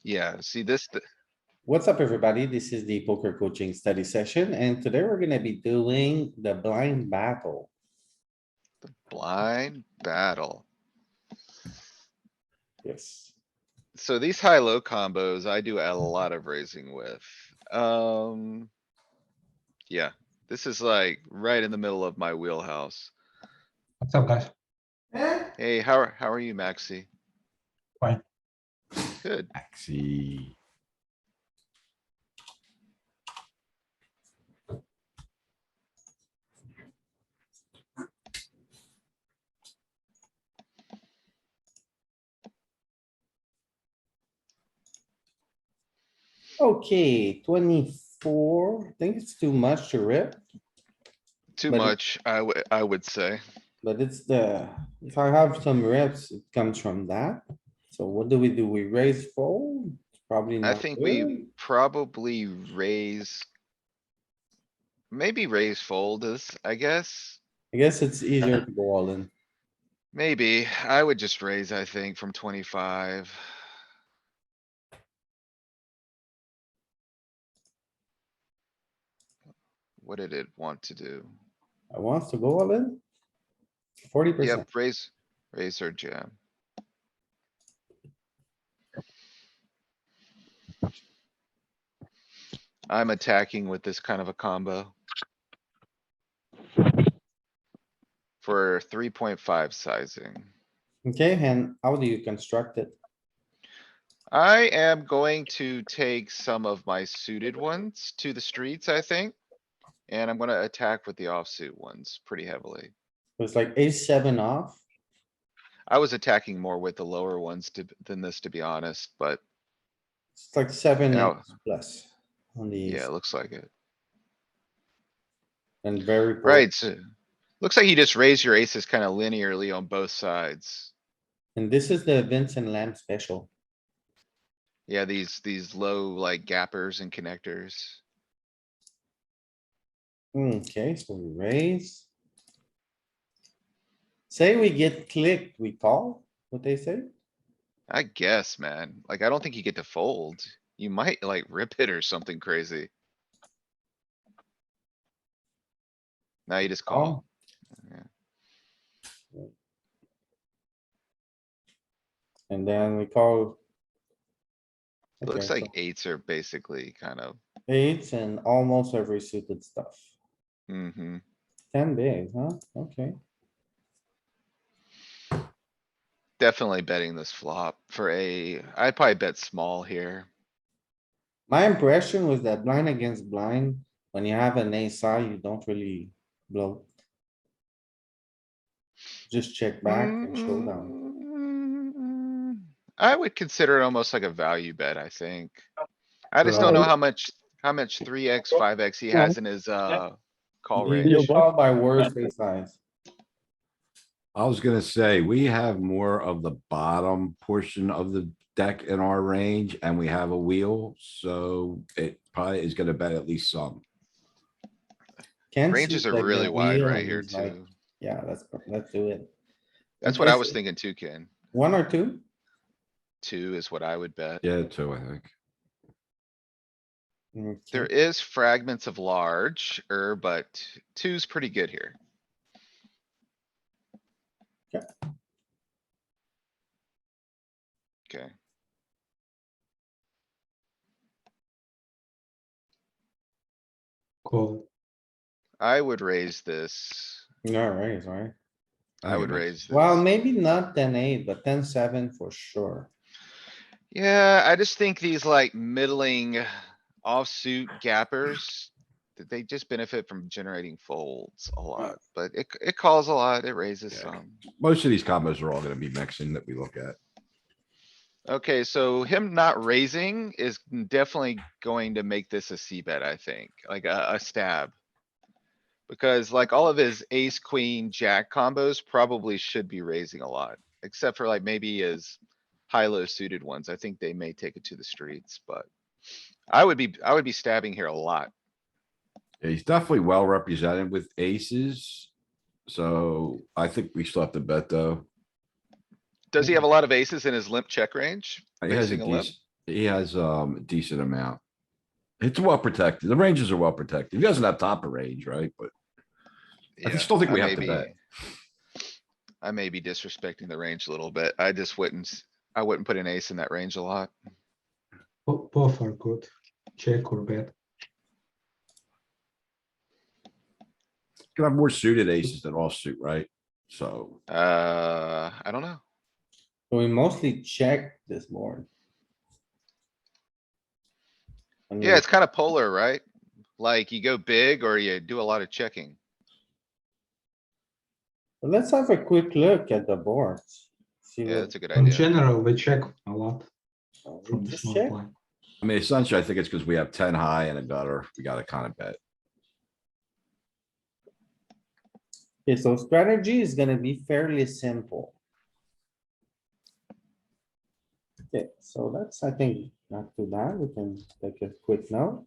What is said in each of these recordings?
Yeah, see this, What's up, everybody? This is the poker coaching study session, and today we're gonna be doing the blind battle. blind battle. Yes. So these high-low combos, I do a lot of raising with. Yeah, this is like right in the middle of my wheelhouse. What's up, guys? Hey, how are you, Maxi? Fine. Good. Axie. Okay, 24. I think it's too much to rip, Too But it- much, I would say. but it's if I have some rips, it comes from that. So what do? We raise fold? Probably I not think good. we probably raise. Maybe raise fold is, I guess. I guess it's easier to go all in. Maybe, I would just raise, I think, from 25. What did it want to do? I wants to go all in. 40%. Yep, raise or jam. I'm attacking with this kind of a combo. For 3.5 sizing. Okay, and how do you construct it? I am going to take some of my suited ones to the streets, I think. And I'm gonna attack with the offsuit ones pretty heavily. It's like ace 7 off. I was attacking more with the lower ones than this, to be honest, but It's like 7 Now- X plus on the yeah, ace it looks like it. and very. poor. Right, so. Looks like you just raise your aces kinda linearly on both sides. And this is the Vincent Lamb special. Yeah, these low like gappers and connectors. Okay, so we raise. Say we get clicked, we call, what they say? I guess, man. Like, I don't think you get to fold. You might like rip it or something crazy. Now you just call. And then we call. Looks Okay, like eights are basically kind of, so eights and almost every suited stuff. mm-hmm. 10 big, huh? Okay. Definitely betting this flop for I'd probably bet small here. My impression was that blind against blind, when you have an ace high, you don't really blow. Just check back and showdown. Mm, I would consider it almost like a value bet, I think. I just So- don't know how much 3x, 5x he has in his, call You range. call by worst ace size. I was gonna say, we have more of the bottom portion of the deck in our range and we have a wheel, so it probably is gonna bet at least some. Can't Ranges see, are like, the really wide wheel right and here he's like, too. yeah, let's do it. That's what I was Impressive. thinking too, Ken. 1 or 2? 2 is what I would bet. Yeah, two, I think. There Okay. is fragments of large, but 2's pretty good here. Okay. Okay, Cool. I would raise this. Alright, right. I would think it raise makes- Well, this. maybe not 10-8, but 10-7 for sure. Yeah, I just think these like middling offsuit gappers. That they just benefit from generating folds a lot, but it calls a lot, it raises Yeah. some. Most of these combos are all gonna be mixing that we look at. Okay, so him not raising is definitely going to make this a C bet, I think, like a stab. Because like all of his ace, queen, jack combos probably should be raising a lot, except for like maybe his high-low suited ones. I think they may take it to the streets, but I would be stabbing here a lot. Yeah, he's definitely well represented with aces. So I think we still have to bet though. Does he have a lot of aces in his limp check range? He has a Facing a limp? decent, He has a decent amount. It's well protected. The ranges are well protected. He doesn't have top of range, right? But I Yeah, still think we I have may to be, bet. I may be disrespecting the range a little bit. I just wouldn't, I wouldn't put an ace in that range a lot. Both are good. Check or bet. Could have more suited aces than offsuit, right? So I don't know. So we mostly check this board. And Yeah, we- it's kinda polar, right? Like you go big or you do a lot of checking. But let's have a quick look at the boards. See Yeah, what, that's a good In idea. general, we check a lot we from the just small check. blind. I mean, essentially, I think it's because we have 10 high and a gutter. We gotta kind of bet. Okay, so strategy is gonna be fairly simple. Okay, so that's, I think, not too bad. We can take a quick note.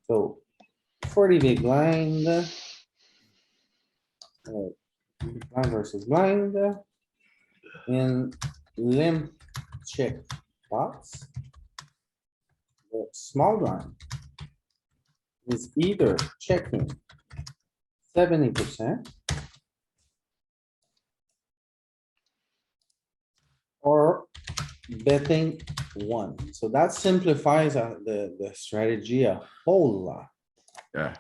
So 40 big blind. Blind versus blind. In limp check box. The small blind is either checking 70%. Or betting one. So that simplifies the strategy a whole lot. Yeah,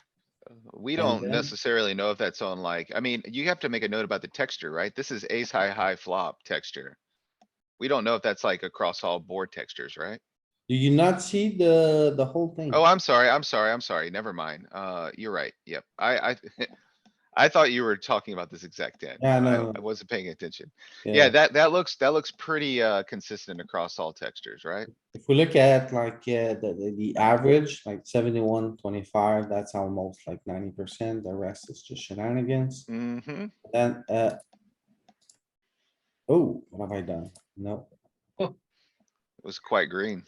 We And don't then- necessarily know if that's on like, I mean, you have to make a note about the texture, right? This is ace high, high flop texture. We don't know if that's like across all board textures, right? Do you not see the whole thing? Oh, I'm sorry. Never mind. You're right. Yep. I thought you were talking about this exact ten. Yeah, no. I wasn't paying attention. Yeah, that looks pretty, consistent across all textures, right? If we look at like, yeah, the average, like 71-25, that's almost like 90%. The rest is just shenanigans. Mm-hmm. Then, oh, what have I done? No, It was quite green.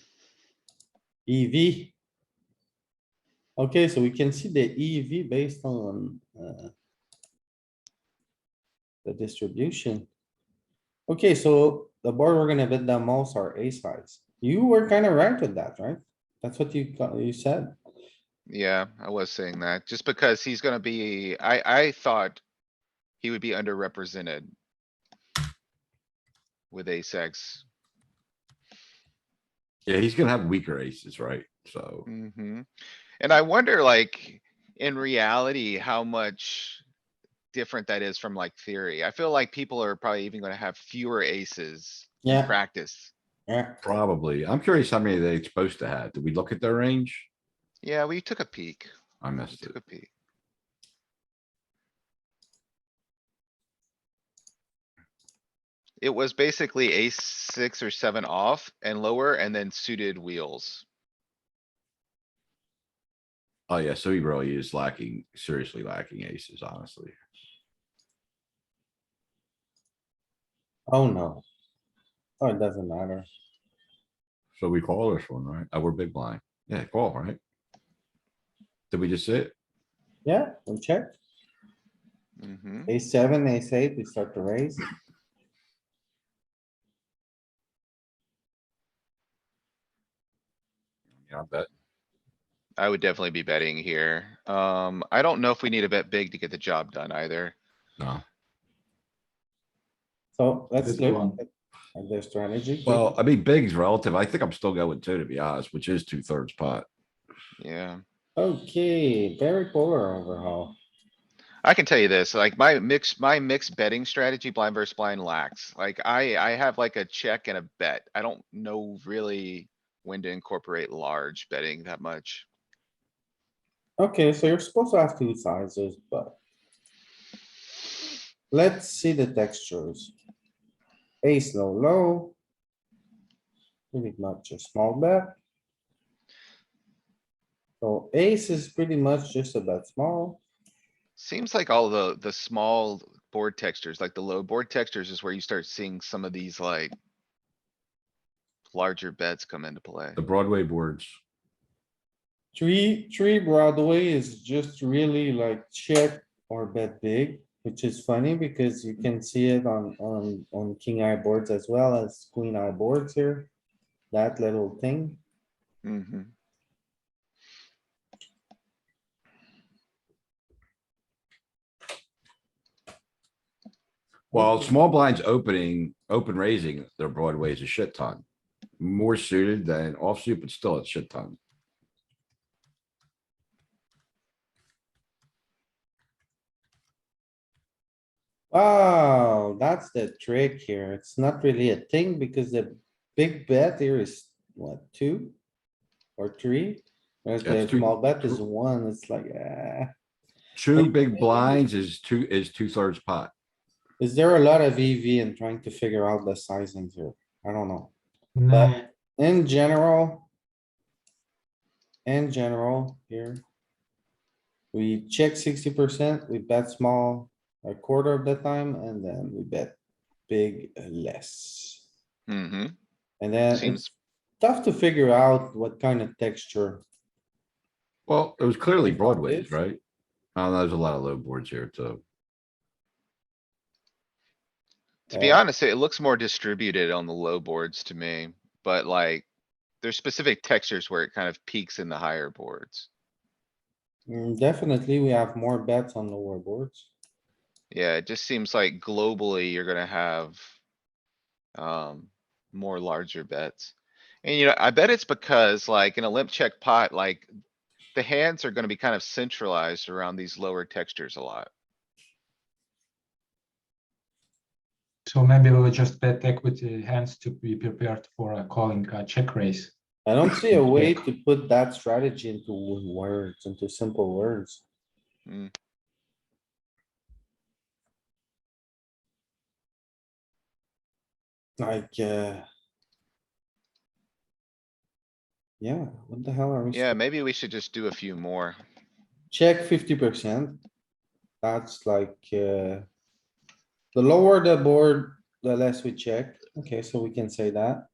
EV. Okay, so we can see the EV based on, the distribution. Okay, so the board we're gonna bet the most are ace highs. You were kinda right with that, right? That's what you said. Yeah, I was saying that just because he's gonna be, I thought he would be underrepresented with ace X. yeah, he's gonna have weaker aces, right? So Mm-hmm. And I wonder like, in reality, how much different that is from like theory. I feel like people are probably even gonna have fewer aces in Yeah. practice. Yeah, probably, I'm curious how many they're supposed to have. Did we look at their range? Yeah, we took a peek. I We missed it. took a peek. It was basically ace six or seven off and lower and then suited wheels. Oh, yeah, so he really is lacking, seriously lacking aces, honestly. oh no. Oh, it doesn't matter. So we call this one, right? Oh, we're big blind. Yeah, call, right? Did we just sit? Yeah, we check. Mm-hmm. Ace seven, ace eight, we start to raise. Yeah, I bet. I would definitely be betting here. I don't know if we need to bet big to get the job done either. No. So let's Good look one. at the strategy. Well, I mean, big is relative. I think I'm still going two, to be honest, which is 2/3 pot. Yeah. Okay, very polar overall. I can tell you this, like my mixed betting strategy, blind versus blind lacks. Like I have like a check and a bet. I don't know really when to incorporate large betting that much. Okay, so you're supposed to have two sizes, but let's see the textures. Ace low, low. Pretty much a small bet. So ace is pretty much just a bet small. Seems like all the small board textures, like the low board textures is where you start seeing some of these like larger bets come into play. The Broadway boards. Three Broadway is just really like check or bet big, which is funny because you can see it on king eye boards as well as queen eye boards here. that little thing. Mm-hmm. Well, small blinds open raising their broadways a shit ton. More suited than offsuit, but still a shit ton. Wow, that's the trick here. It's not really a thing because the big bet here is what, 2? Or 3? Whereas That's the two- small bet is two- 1. It's like, Two Like, big blinds is two-thirds pot. is there a lot of EV in trying to figure out the sizing here? I don't know. Nah, But in general. In general here. We check 60%, we bet small a quarter of the time, and then we bet big less. Mm-hmm. And then Seems, it's tough to figure out what kind of texture. Well, it was clearly Based on broadways, this. right? Oh, there's a lot of low boards here too. to be Uh, honest, it looks more distributed on the low boards to me, but like. There's specific textures where it kind of peaks in the higher boards. Definitely, we have more bets on lower boards. Yeah, it just seems like globally you're gonna have. More larger bets. And I bet it's because like in a limp check pot, like. The hands are gonna be kind of centralized around these lower textures a lot. so maybe we will just bet equity hands to be prepared for a calling check raise. I don't see a way Check. to put that strategy into words, into simple words. Mm, Like, yeah, what the hell are we? yeah, maybe we should just do a few more. Check 50%. That's like, the lower the board, the less we check. Okay, so we can say that.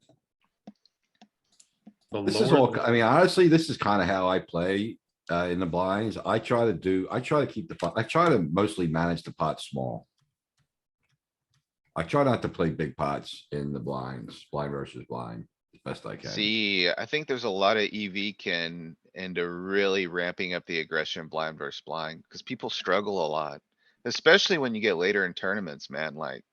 The This is lower all, the- I mean, honestly, this is kinda how I play, in the blinds. I try to keep the pot, I try to mostly manage the pot small. I try not to play big pots in the blinds, blind versus blind, as best I can. See, I think there's a lot of EV can into really ramping up the aggression blind versus blind, cuz people struggle a lot. Especially when you get later in tournaments, man, like,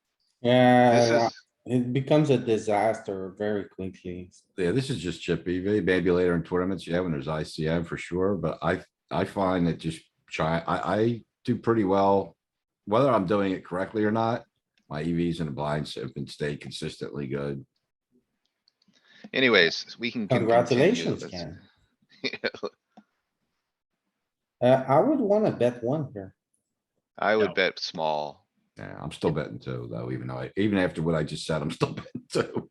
this Yeah, is, it becomes a disaster very quickly. Yeah, this is just chip EV, maybe later in tournaments, yeah, when there's ICM for sure, but I find that just I do pretty well. Whether I'm doing it correctly or not, my EVs and the blinds have been stayed consistently good. anyways, we can continue. Congratulations, Let's- Ken. I would wanna bet 1 here. I would No. bet small. Yeah, I'm still betting two though, even though even after what I just said, I'm still betting two.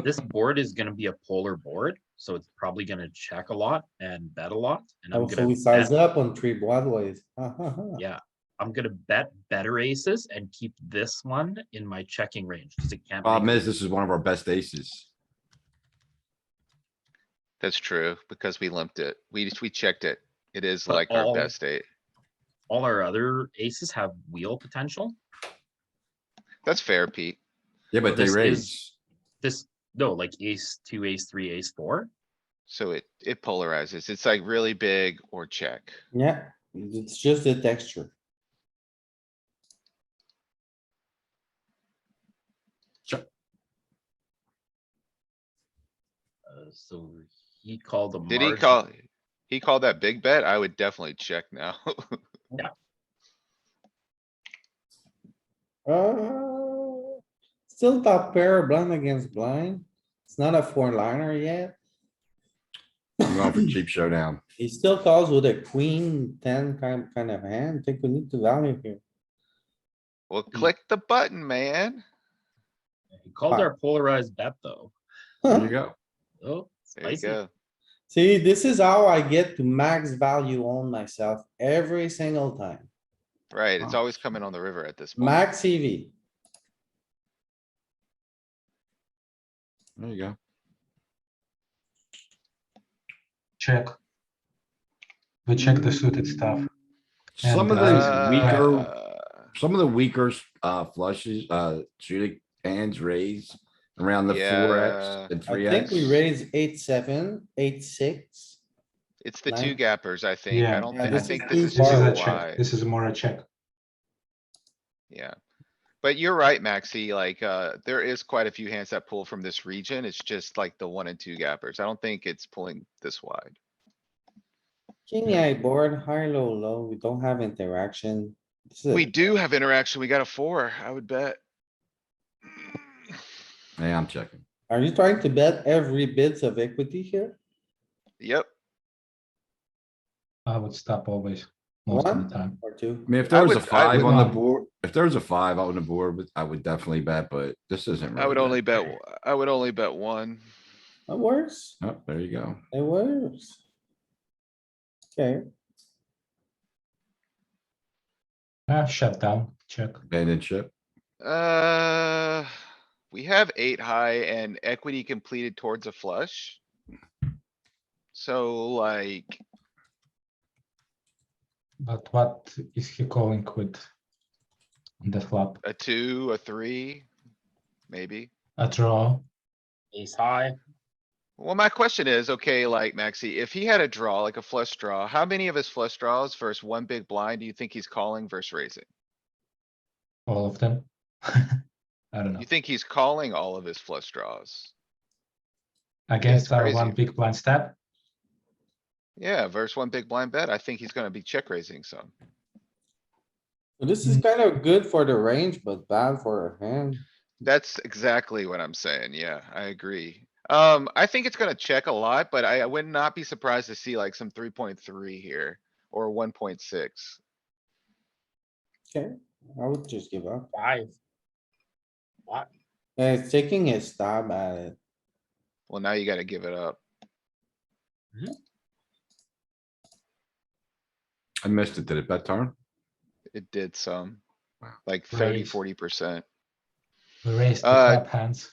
This board is gonna be a polar board, so it's probably gonna check a lot and bet a lot. And I'm Oh, so gonna we size bet, up on 3 broadways. yeah, I'm gonna bet better aces and keep this one in my checking range, because it can't. Problem make is, this is one of our best aces. That's true, because we limped it. We checked it. It is But like our all- best eight. All our other aces have wheel potential. That's fair, Pete. Yeah, Well, but they this is- raise. This, no, like ace two, ace three, ace four. So it polarizes. It's like really big or check. Yeah, it's just the texture. So he called a Did he margin. call? He called that big bet? I would definitely check now. Still top pair, blind against blind. It's not a 4-liner yet. I'm going for cheap showdown. He still calls with a queen 10 kind of hand. Think we need to value here. Well, click the button, man. He called Fine. our polarized bet though. There you go. Oh, There you spicy. go. See, this is how I get to max value on myself every single time. Right, it's Wow. always coming on the river at this point. Max EV. There you go. Check. We check the suited stuff. Some of And, the weaker, Uh, some of the weaker, flushes, suited hands raise. Around the four X Yeah. and I three think X. we raise 8-7, 8-6. It's the Nine. two gappers, I think. Yeah, I don't, Yeah, thi- I this is think too this is This is too a check. wide. This is more a check. Yeah. But you're right, Maxi, like, there is quite a few hands that pull from this region. It's just like the one and two gappers. I don't think it's pulling this wide. King eye board, high, low, low. We don't have interaction. This is We a- do have interaction. We got a four, I would bet. Hey, I'm checking. Are you trying to bet every bits of equity here? Yep. I would stop always, most of One the time. or two? I mean, if there was a would- I five would- on the One. board, if there was a five on the board, I would definitely bet, but this isn't I would really. only that. bet, I would only bet one. It works. Oh, there you go. It works. Okay, Shut down, check. Abandoned ship. We have 8 high and equity completed towards a flush. So like, But what is he calling with the flop? a 2, a 3, maybe. A draw? Ace high. Well, my question is, okay, like Maxi, if he had a draw, like a flush draw, how many of his flush draws versus one big blind do you think he's calling versus raising? All of them? I don't know. You think he's calling all of his flush draws? Against it's our crazy. one big blind stab? Yeah, versus one big blind bet. I think he's gonna be check raising some. so this is kind of good for the range, but bad for a hand. That's exactly what I'm saying. Yeah, I agree. I think it's gonna check a lot, but I would not be surprised to see like some 3.3 here or 1.6. Okay, I would just give up. 5. What? It's taking a stab at it. Well, now you gotta give it up. I missed it. Did it bet turn? It did some. Wow. Like 30, Raise. 40%. We raised the Uh, flop hands.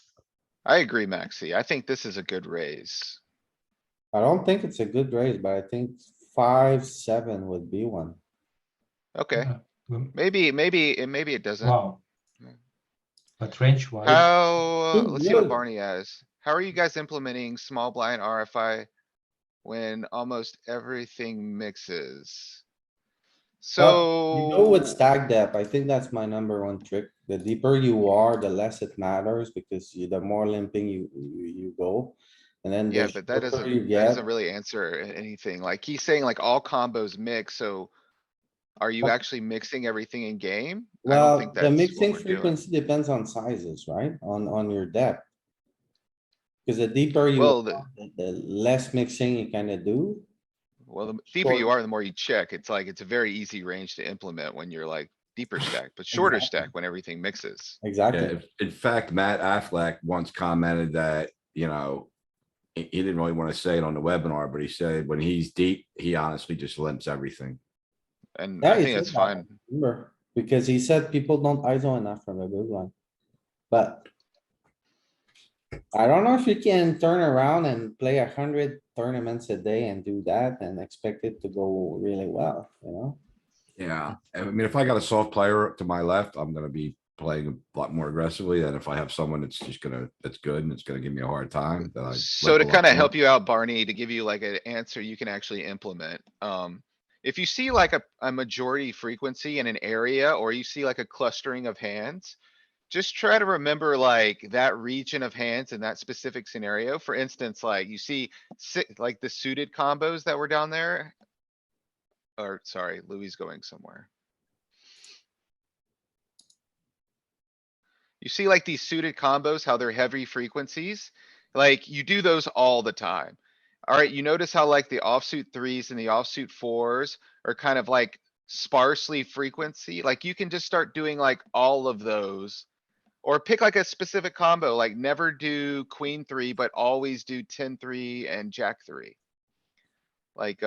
I agree, Maxi. I think this is a good raise. I don't think it's a good raise, but I think 5-7 would be one. Okay, Yeah, maybe it doesn't. Wow. Yeah. But range wise, How, Too let's see what good. Barney has. How are you guys implementing small blind RFI when almost everything mixes? You go with So, stack depth. I think that's my number one trick. The deeper you are, the less it matters because the more limping you go. And then yeah, the but that shorter you doesn't get. really answer anything. Like he's saying like all combos mix, so. Are you Okay. actually mixing everything in game? I don't Well, think the that's what mixing we're doing. frequency depends on sizes, right? On your depth. Cause the deeper you, Well, are, the less mixing you kinda do. the deeper you Short. are, the more you check. It's like, it's a very easy range to implement when you're like deeper stack, but shorter Exactly. stack when everything mixes. Yeah, Exactly. in fact, Matt Affleck once commented that, he didn't really want to say it on the webinar, but he said when he's deep, he honestly just limps everything. And Yeah, I he think said that's that, fine. remember, because he said people don't ISO enough from a big one. But. I don't know if you can turn around and play 100 tournaments a day and do that and expect it to go really well, you know? Yeah, I mean, if I got a soft player to my left, I'm gonna be playing a lot more aggressively than if I have someone that's good and it's gonna give me a hard time. That I So limp to a lot kinda more. help you out, Barney, to give you like an answer you can actually implement, if you see like a majority frequency in an area, or you see like a clustering of hands. Just try to remember like that region of hands in that specific scenario. For instance, like you see like the suited combos that were down there. Or sorry, Louis going somewhere. You see like these suited combos, how they're heavy frequencies? Like you do those all the time. Alright, you notice how like the offsuit threes and the offsuit fours are kind of like sparsely frequency? Like you can just start doing like all of those. Or pick like a specific combo, like never do queen three, but always do 10-3 and jack three. Like,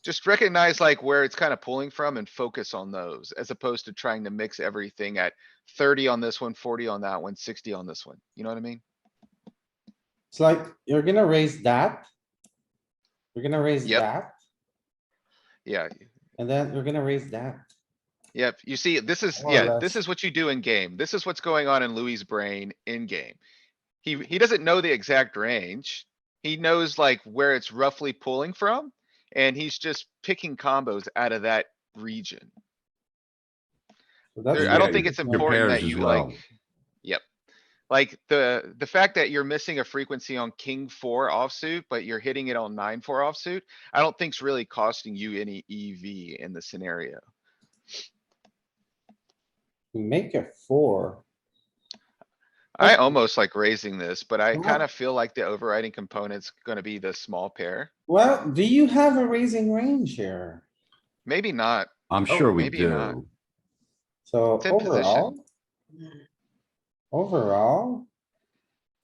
just recognize like where it's kind of pulling from and focus on those as opposed to trying to mix everything at 30 on this one, 40 on that one, 60 on this one. You know what I mean? It's like, you're gonna raise that. You're gonna raise Yep. that, Yeah, and then you're gonna raise that. yep. You see, this is, More or yeah, this less. is what you do in game. This is what's going on in Louis' brain in game. He doesn't know the exact range. He knows like where it's roughly pulling from, and he's just picking combos out of that region. So that's I don't Yeah, think your- it's your important that pairs as you like. well. Yep. Like the fact that you're missing a frequency on king four offsuit, but you're hitting it on 9-4 offsuit, I don't think's really costing you any EV in the scenario. we make a 4. I Okay. almost like raising this, but I Wow. kinda feel like the overriding component's gonna be the small pair. Well, do you have a raising range here? Maybe not. I'm Oh, sure we maybe not. do. So It's in position. overall,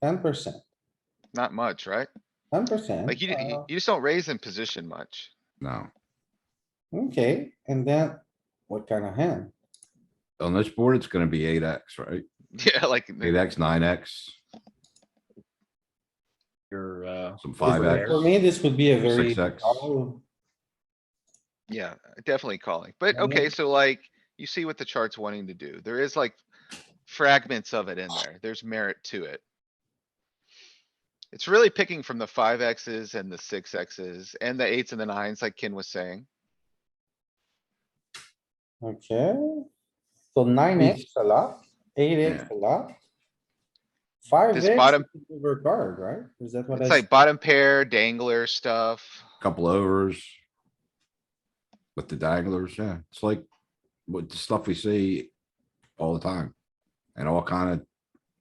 10%, Not much, right? 10%. Like you just don't raise in position much. No. Okay, and then what kind of hand? On this board, it's gonna be 8x, right? Yeah, like, 8x, 9x, You're, some For 5x. me, this would be a very. 6x. yeah, definitely calling. But Yeah. okay, so like, you see what the chart's wanting to do. There is like fragments of it in there. There's merit to it. It's really picking from the 5x's and the 6x's and the 8s and the 9s, like Ken was saying. Okay. So 9x a lot, 8x Yeah. a lot. 5x This bottom, over card, right? Is that what it's I? like bottom pair, dangler stuff. Couple overs. With the danglers, yeah. It's like what the stuff we see all the time. And all kind of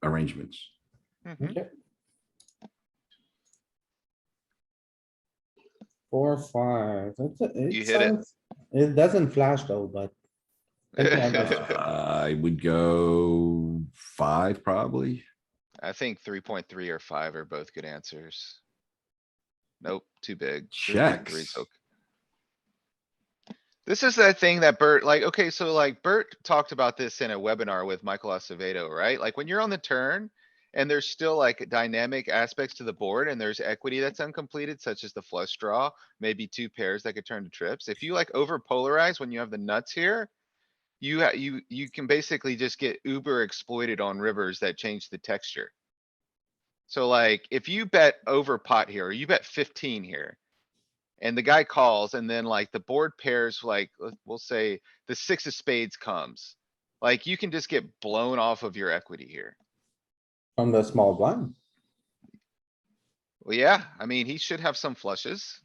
arrangements. Mhm. Okay. 4, 5. You hit it. It doesn't flash though, but. thinking about it. I would go 5 probably. I think 3.3 or 5 are both good answers. Nope, too big. 3.3 is Checks. okay. This is that thing that Bert, like, okay, so like Bert talked about this in a webinar with Michael Acevedo, right? Like when you're on the turn and there's still like dynamic aspects to the board and there's equity that's uncompleted, such as the flush draw, maybe two pairs that could turn to trips. If you like over polarize when you have the nuts here, you can basically just get uber exploited on rivers that change the texture. So like, if you bet over pot here, or you bet 15 here. And the guy calls and then like the board pairs, like, we'll say the 6 of spades comes. Like you can just get blown off of your equity here. From the small blind. Well, yeah, I mean, he should have some flushes.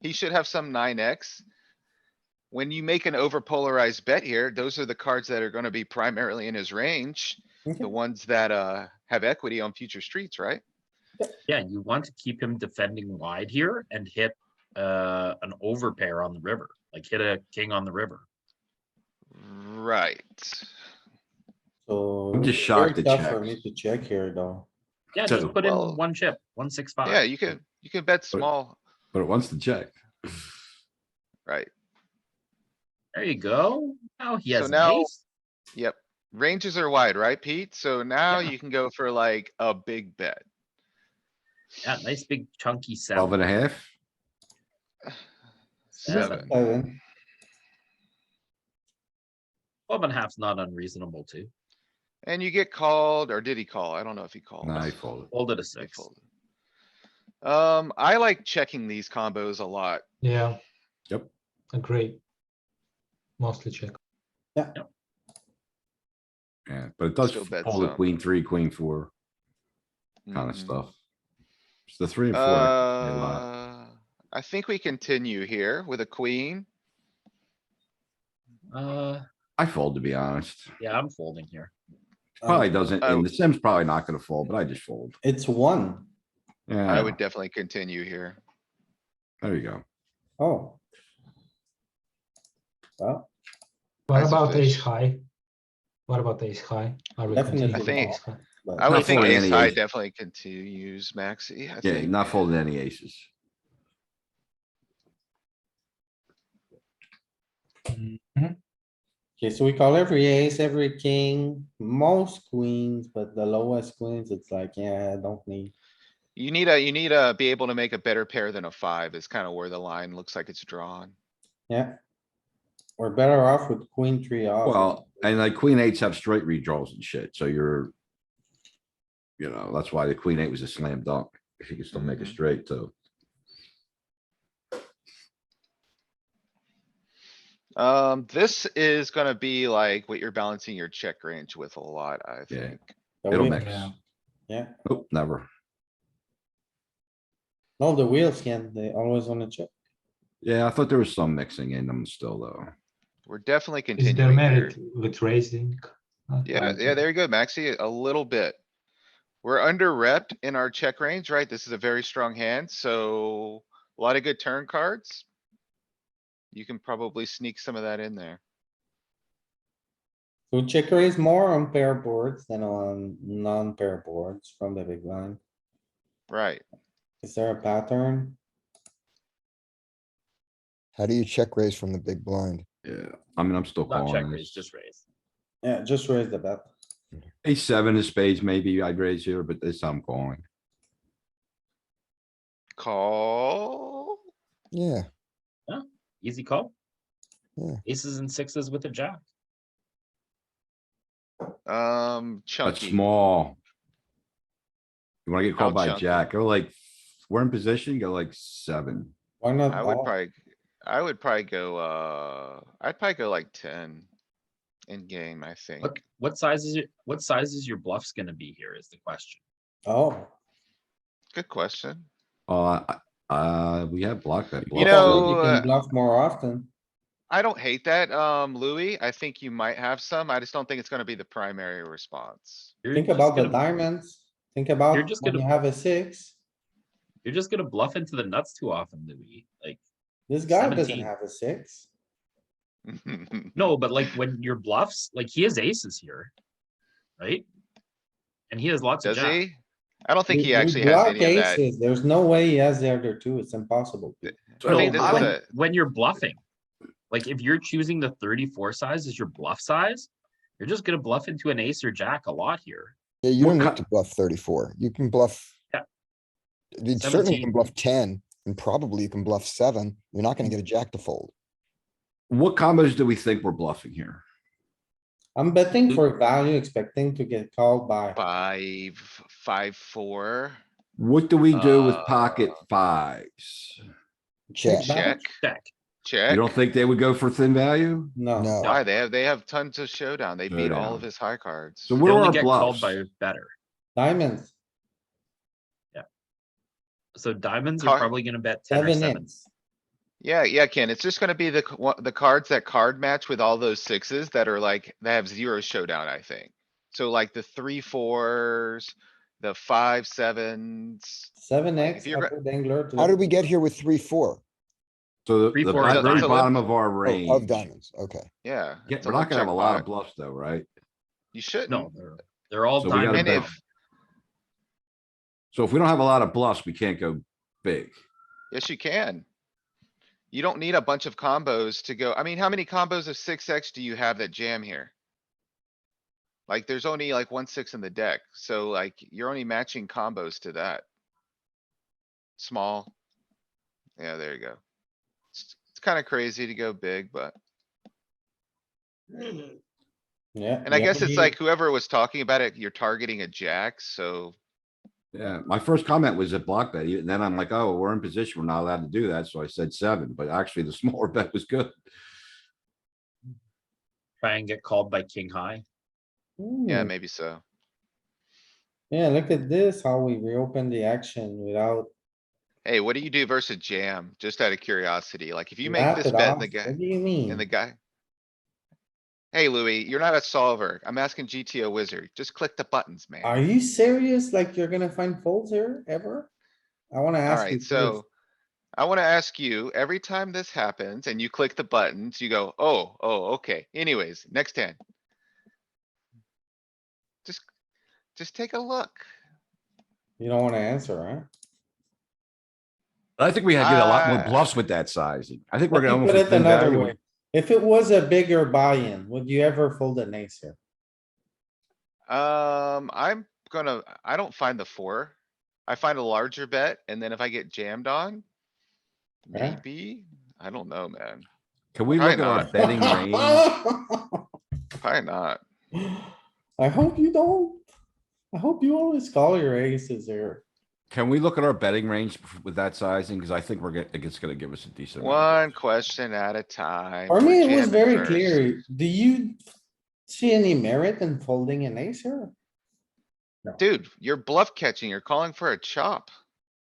He should have some 9x. When you make an over polarized bet here, those are the cards that are gonna be primarily in his range. Okay. The ones that, have equity on future streets, right? yeah, you want to keep him defending wide here and hit an overpair on the river, like hit a king on the river. Right. So. I'm just it's shocked very it tough For checks. me to check here though. Yeah, So- just put in Well, one chip, 165. Yeah, you can bet small, But it wants to check. right? There you go. Now he So has an now- ace. Yep. Ranges are wide, right, Pete? So now Yeah. you can go for like a big bet. Yeah, nice big chunky 12 and a 7. half. 7. 7. 12 and a half's not unreasonable too. And you get called, or did he call? I don't know if he called. No, I folded. Fold it a He 6. folded. I like checking these combos a lot. Yeah, Yep. agree. Mostly check. Yeah, but it does Still bet pull the some. queen 3, queen 4 kind of Mhm. stuff. It's the 3 and 4. A lot. I think we continue here with a queen. Yeah, I fold, to be honest. I'm folding here. Probably doesn't, Oh. and the Sim's probably not gonna fold, but I just fold. It's 1. I Yeah, would definitely continue here. there you go. Oh. Well, What As a about ace fish. high? What about ace high? Are we Definitely continuing think- with ace high? but I would Not think folding ace any high ace. definitely continues, Maxi, I Yeah, think. not folding any aces. Mhm. okay, so we call every ace, every king, most queens, but the lowest queens, it's like, yeah, I don't need. You need to be able to make a better pair than a 5 is kind of where the line looks like it's drawn. Yeah. We're better off with queen 3 off. Well, and like queen 8s have straight redraws and shit, so you're You know, that's why the queen eight was a slam dunk. She can still make a Mhm. straight too. This is gonna be like what you're balancing your check range with a lot, I Yeah. think. The It'll wheel- mix. Yeah. Yeah, Nope, never. no, the wheels can, they always wanna check. Yeah, I thought there was some mixing in them still, though. We're definitely Is there continuing here. merit with raising? Yeah, yeah, there you go, Maxi, a little bit. We're under repped in our check range, right? This is a very strong hand, so a lot of good turn cards. You can probably sneak some of that in there. So check raise more on pair boards than on non-pair boards from the big blind. Right. Is there a pattern? How do you check raise from the big blind? Yeah, I mean, I'm still Not check calling raise, this. just raise. Yeah, just raise the bet. Ace seven of spades, maybe I'd raise here, but this time I'm calling. Call. Yeah, Easy call. Yeah. Aces and sixes with a jack. But Chunky. small. You wanna get How called by a chunky? jack, go like, we're in position, go like 7. Why not I would call? probably go, I'd probably go like 10. In game, I think. What size is your bluffs gonna be here is the question. Oh, Good question. We have blocked that. You bluff, know, too. you can bluff more often. I don't hate that, Louis. I think you might have some. I just don't think it's gonna be the primary response. You're Think just about the gonna- diamonds. Think about just when you gonna- have a six. You're just gonna bluff into the nuts too often, Louis. Like, This guy doesn't 17. have a six. no, but like when your bluffs, like he has aces here. Right? And he has lots of Does jack. he? I don't think We- he we actually has block any of that. aces. There's no way he has the other two. It's impossible. I No, think this but is a, when you're bluffing, like if you're choosing the 34 size as your bluff size, you're just gonna bluff into an ace or jack a lot here. yeah, you What don't ki- need to bluff 34. You can bluff. Yeah. You certainly can 17. bluff 10 and probably you can bluff 7. You're not gonna get a jack to fold. What combos do we think we're bluffing here? I'm betting for value, expecting to get called by. 5, 4. What do we do with Uh, pocket fives? Check. Check, Check. You check. don't think they would go for thin value? No, No, Why? They have tons of showdown. They beat all of Showdown. his high cards. So They where are only our get called bluffs? by better. diamonds, So diamonds Car- are probably gonna bet 10 or 7 7. X. Yeah, yeah, Ken, it's just gonna be the cards that card match with all those sixes that are like, that have 0 showdown, I think. So like the 3, 4s, the 5, 7s. 7X If you're upper dangler. to how the- did we get here with 3-4? So Three, the four is a- very that's a bottom limp. of our Oh, range. of diamonds, okay. Yeah. Yeah, it's a we're not limp gonna have a lot of jackpot. bluffs though, right? You shouldn't. No, they're all So we gotta diamond. And bet. if, So if we don't have a lot of bluffs, we can't go big. yes, you can. You don't need a bunch of combos to go. I mean, how many combos of 6X do you have that jam here? Like, there's only like 1 6 in the deck, so like, you're only matching combos to that. Small. Yeah, there you go. It's kinda crazy to go big, but, Yeah. and I you guess it's only- like whoever was talking about it, you're targeting a jack, so. Yeah, my first comment was a block bet, and then I'm like, oh, we're in position, we're not allowed to do that, so I said 7, but actually the smaller bet was good. Try and get called by king high. Yeah, Ooh, maybe so. Yeah, look at this, how we reopen the action without. Hey, what do you do versus jam? Just out of curiosity, like if you make wrap this it bet off. and the guy, What do you and the mean? guy. Hey, Louis, you're not a solver. I'm asking GTO wizard. Just click the buttons, Are man. you serious? Like you're gonna find folds here ever? I wanna ask you Alright, first. so. I wanna ask you, every time this happens and you click the buttons, you go, oh, okay. Anyways, next hand. Just take a look. You don't wanna answer, right? I think we had to get a lot more Ah. bluffs with that sizing. I think we're Let gonna me almost put it thin another value. way. If it was a bigger buy-in, would you ever fold an ace here? I don't find the 4. I find a larger bet, and then if I get jammed on. Yeah. Maybe, I don't know, man. Can we Probably look at our not. betting range? Probably not. I hope you don't. I hope you always call your aces here. Can we look at our betting range with that sizing? Cause I think it's gonna give us a decent. amount of One bluffs. question at a time. For We're me, it was jamming very first. clear. Do you see any merit in folding an ace here? Dude, you're bluff catching. You're calling for a chop.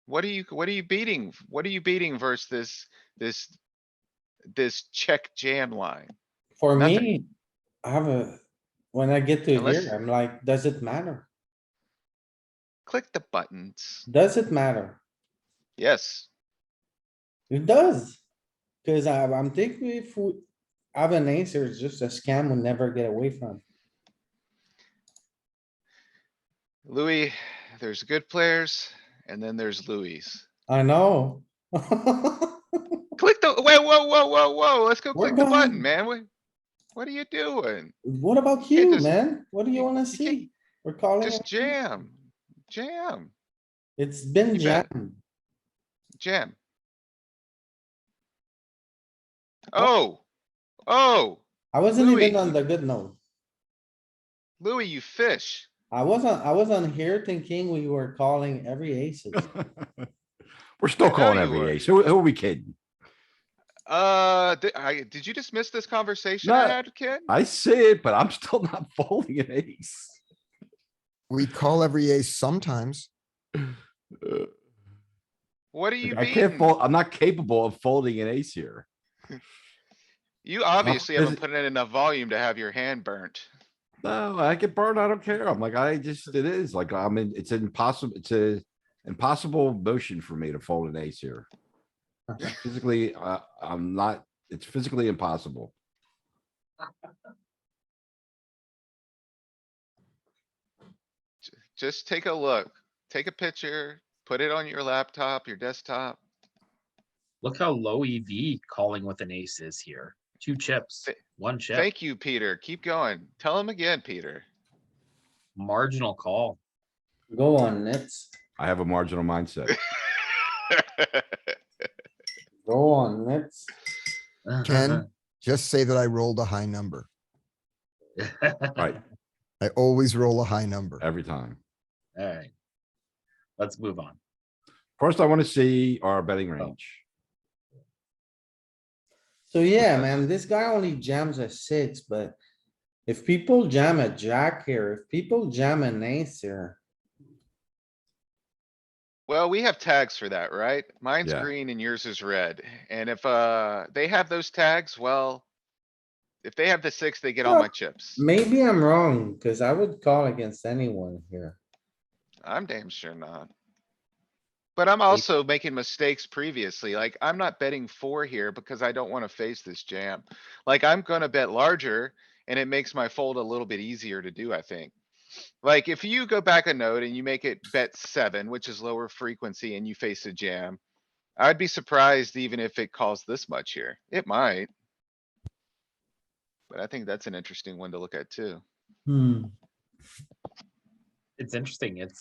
What are you beating? What are you beating versus this check jam line? For Nothing. me, I have a, when I get to Unless- here, I'm like, does it matter? Click the buttons. Does it matter? Yes. It does. Cause I'm thinking if we have an ace, it's just a scam we'll never get away from. Louis, there's good players and then there's Louis. I know. Click the, whoa, let's go We're click the button, done. man. What are you doing? What about Can't you, just- man? What do you you- wanna you can't see? We're calling. Just it. jam, jam, It's been You bet. jammed. jam. Oh, I wasn't even Louis. on the good note. Louis, you fish. I wasn't here thinking we were calling every aces. We're still I know calling you every were. ace. Who are we kidding? Did you just miss this conversation I No, had, kid? I see it, but I'm still not folding an ace. We call every ace sometimes. What are you I can't beating? fold. I'm not capable of folding an ace here. You obviously is haven't it- put in enough volume to have your hand burnt. No, I get burned. I don't care. I'm like, it is like, it's impossible. It's a impossible motion for me to fold an ace here. Physically, I'm not, it's physically impossible. Just take a look. Take a picture, put it on your laptop, your desktop. Look how low EV calling with an ace is here. 2 chips, Th- 1 chip, Thank you, Peter. Keep going. Tell him again, Peter. marginal call. Go on, Nets. I have a marginal mindset. Go on, Nets. Ken, just say that I rolled a high number. Right, I always roll a high number. every time. Alright. Let's move on. First, I wanna see our betting range. So yeah, Okay. man, this guy only jams a 6, but if people jam a jack here, if people jam an ace here, Well, we have tags for that, right? Mine's Yeah. green and yours is red. And if, they have those tags, well. If they have the 6, they get all Well, my chips. maybe I'm wrong, cuz I would call against anyone here. I'm damn sure not. But I'm also making mistakes previously. Like, I'm not betting 4 here because I don't wanna face this jam. Like, I'm gonna bet larger and it makes my fold a little bit easier to do, I think. Like, if you go back a note and you make it bet 7, which is lower frequency, and you face a jam. I'd be surprised even if it calls this much here. It might. But I think that's an interesting one to look at too. It's interesting. It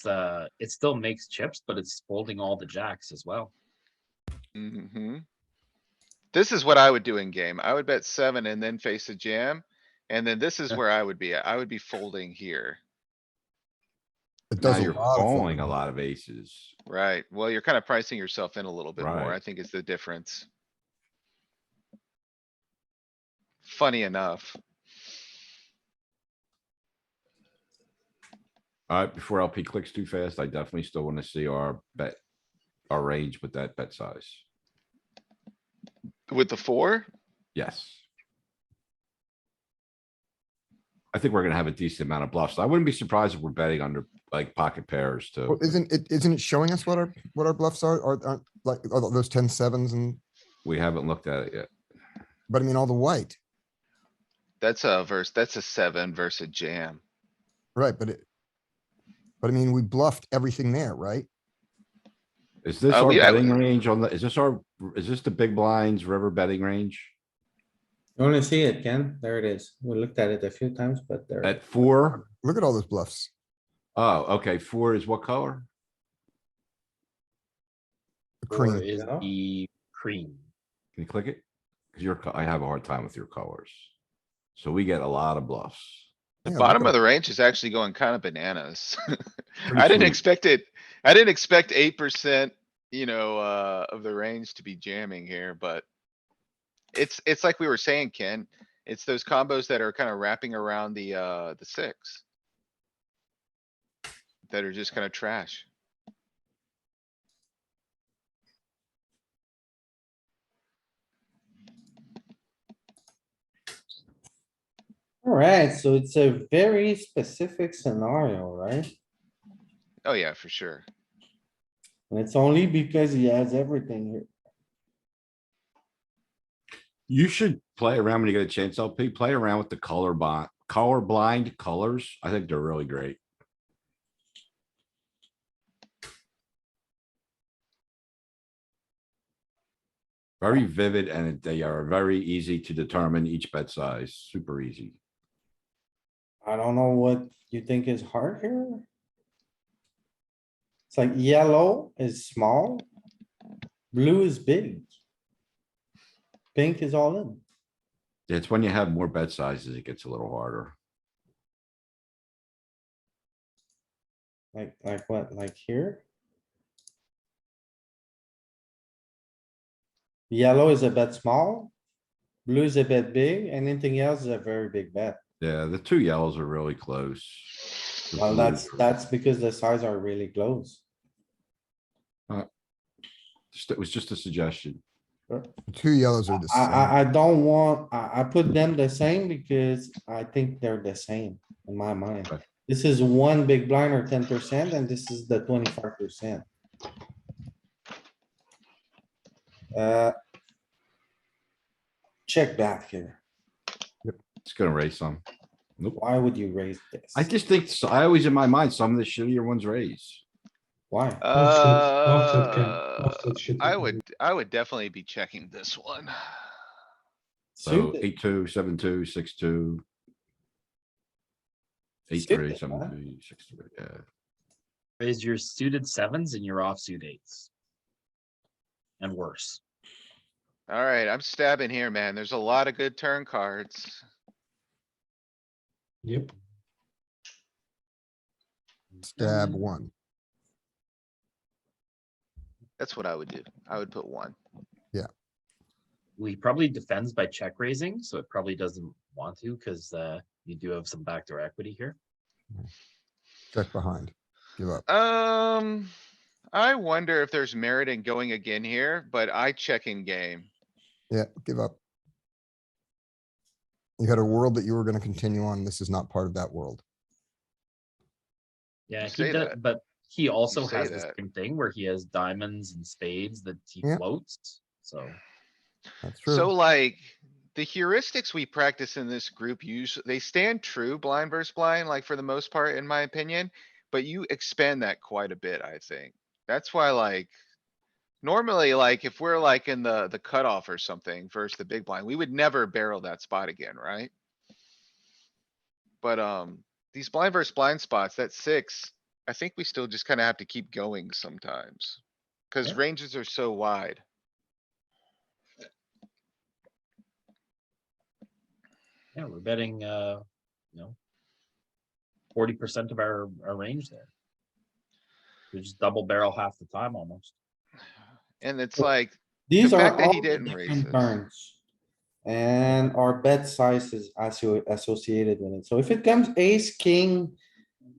still makes chips, but it's folding all the jacks as well. This is what I would do in game. I would bet 7 and then face a jam. And then this is where I would be at. I would be folding here. It Now does a you're lot of calling folding. a lot of aces. Right? Well, you're kinda pricing yourself in a little bit more, Right. I think is the difference. Funny enough. Alright, before LP clicks too fast, I definitely still wanna see our range with that bet size. With the 4? Yes. I think we're gonna have a decent amount of bluffs. I wouldn't be surprised if we're betting under like pocket pairs Well, too. isn't it showing us what our bluffs are, or aren't like are those 10-7s and, We haven't looked at it yet. but I mean, all the white, That's a 7 versus a jam. right? But I mean, we bluffed everything there, right? Is this Oh, our yeah. betting range on the, is this the big blinds river betting range? You wanna see it, Ken? There it is. We looked at it a few times, but there. At 4? Look at all those bluffs. Oh, okay, 4 is what color? The 4 cream. is Yeah. the cream. Can you click it? Cause I have a hard time with your colors. So we get a lot of bluffs. The Yeah, bottom look of at the range is actually going kind of bananas. Pretty I didn't sweet. expect it. I didn't expect 8%, of the range to be jamming here, but. It's like we were saying, Ken. It's those combos that are kind of wrapping around the six. That are just kind of trash. Alright, so it's a very specific scenario, right? Oh yeah, for sure. And it's only because he has everything here. You should play around when you get a chance, LP. Play around with the color blind colors. I think they're really great. Very vivid and they are very easy to determine each bet size. Super easy. I don't know what you think is hard here. It's like yellow is small. Blue is big. Pink is all in. It's when you have more bet sizes, it gets a little harder. Like what, like here? Yellow is a bet small. Blue is a bit big. Anything else is a very big bet. Yeah, the two yellows are really close. The Well, blues that's are- because the sides are really close. It was just a suggestion. the two yellows are the same. I don't want, I put them the same because I think they're the same in my mind. Okay. This is one big blind or 10% and this is the 25%. Check back here. It's gonna raise some. Nope. Why would you raise this? I just think, I always in my mind, some of the shittier ones raise. Why? Offset shit. I would definitely be checking this one. So Suited. 8-2, 7-2, 6-2. 8-3, Suited, huh? 7-3, 6-3, yeah. Raise your suited sevens and your offsuit eights. And worse. Alright, I'm stabbing here, man. There's a lot of good turn cards. Yep. Stab one. That's what I would do. I would put one. We probably defends by check raising, so it probably doesn't want to, cuz you do have some backdoor equity here. Check behind. Give up. I wonder if there's merit in going again here, but I check in game. Yeah, give up. You had a world that you were gonna continue on. This is not part of that world. Yeah, You he say does, that. but he also say has the that. same thing where he has diamonds and spades that he Yeah. floats, so. That's So true. like, the heuristics we practice in this group usually, they stand true blind versus blind, like for the most part, in my opinion. But you expand that quite a bit, I think. That's why like. Normally, like if we're like in the cutoff or something versus the big blind, we would never barrel that spot again, right? But, these blind versus blind spots, that six, I think we still just kinda have to keep going sometimes. Cause Yeah. ranges are so wide. Yeah, we're betting, 40% of our range there. We just double barrel half the time almost. And it's like, These the are fact that he all the didn't raise different this. turns. And our bet size is associated with it. So if it comes ace, king,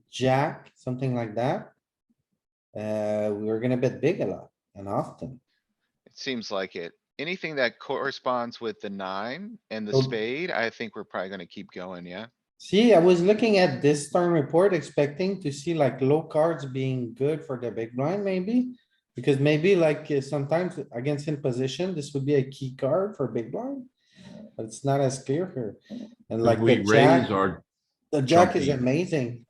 jack, something like that. We're gonna bet big a lot and often. It seems like it. Anything that corresponds with the nine and the So- spade, I think we're probably gonna keep going, yeah? See, I was looking at this turn report expecting to see like low cards being good for the big blind maybe. Because maybe like sometimes against in position, this would be a key card for big blind. But it's not as clear here. And like We the raise jack, our, the jack is chunky. amazing.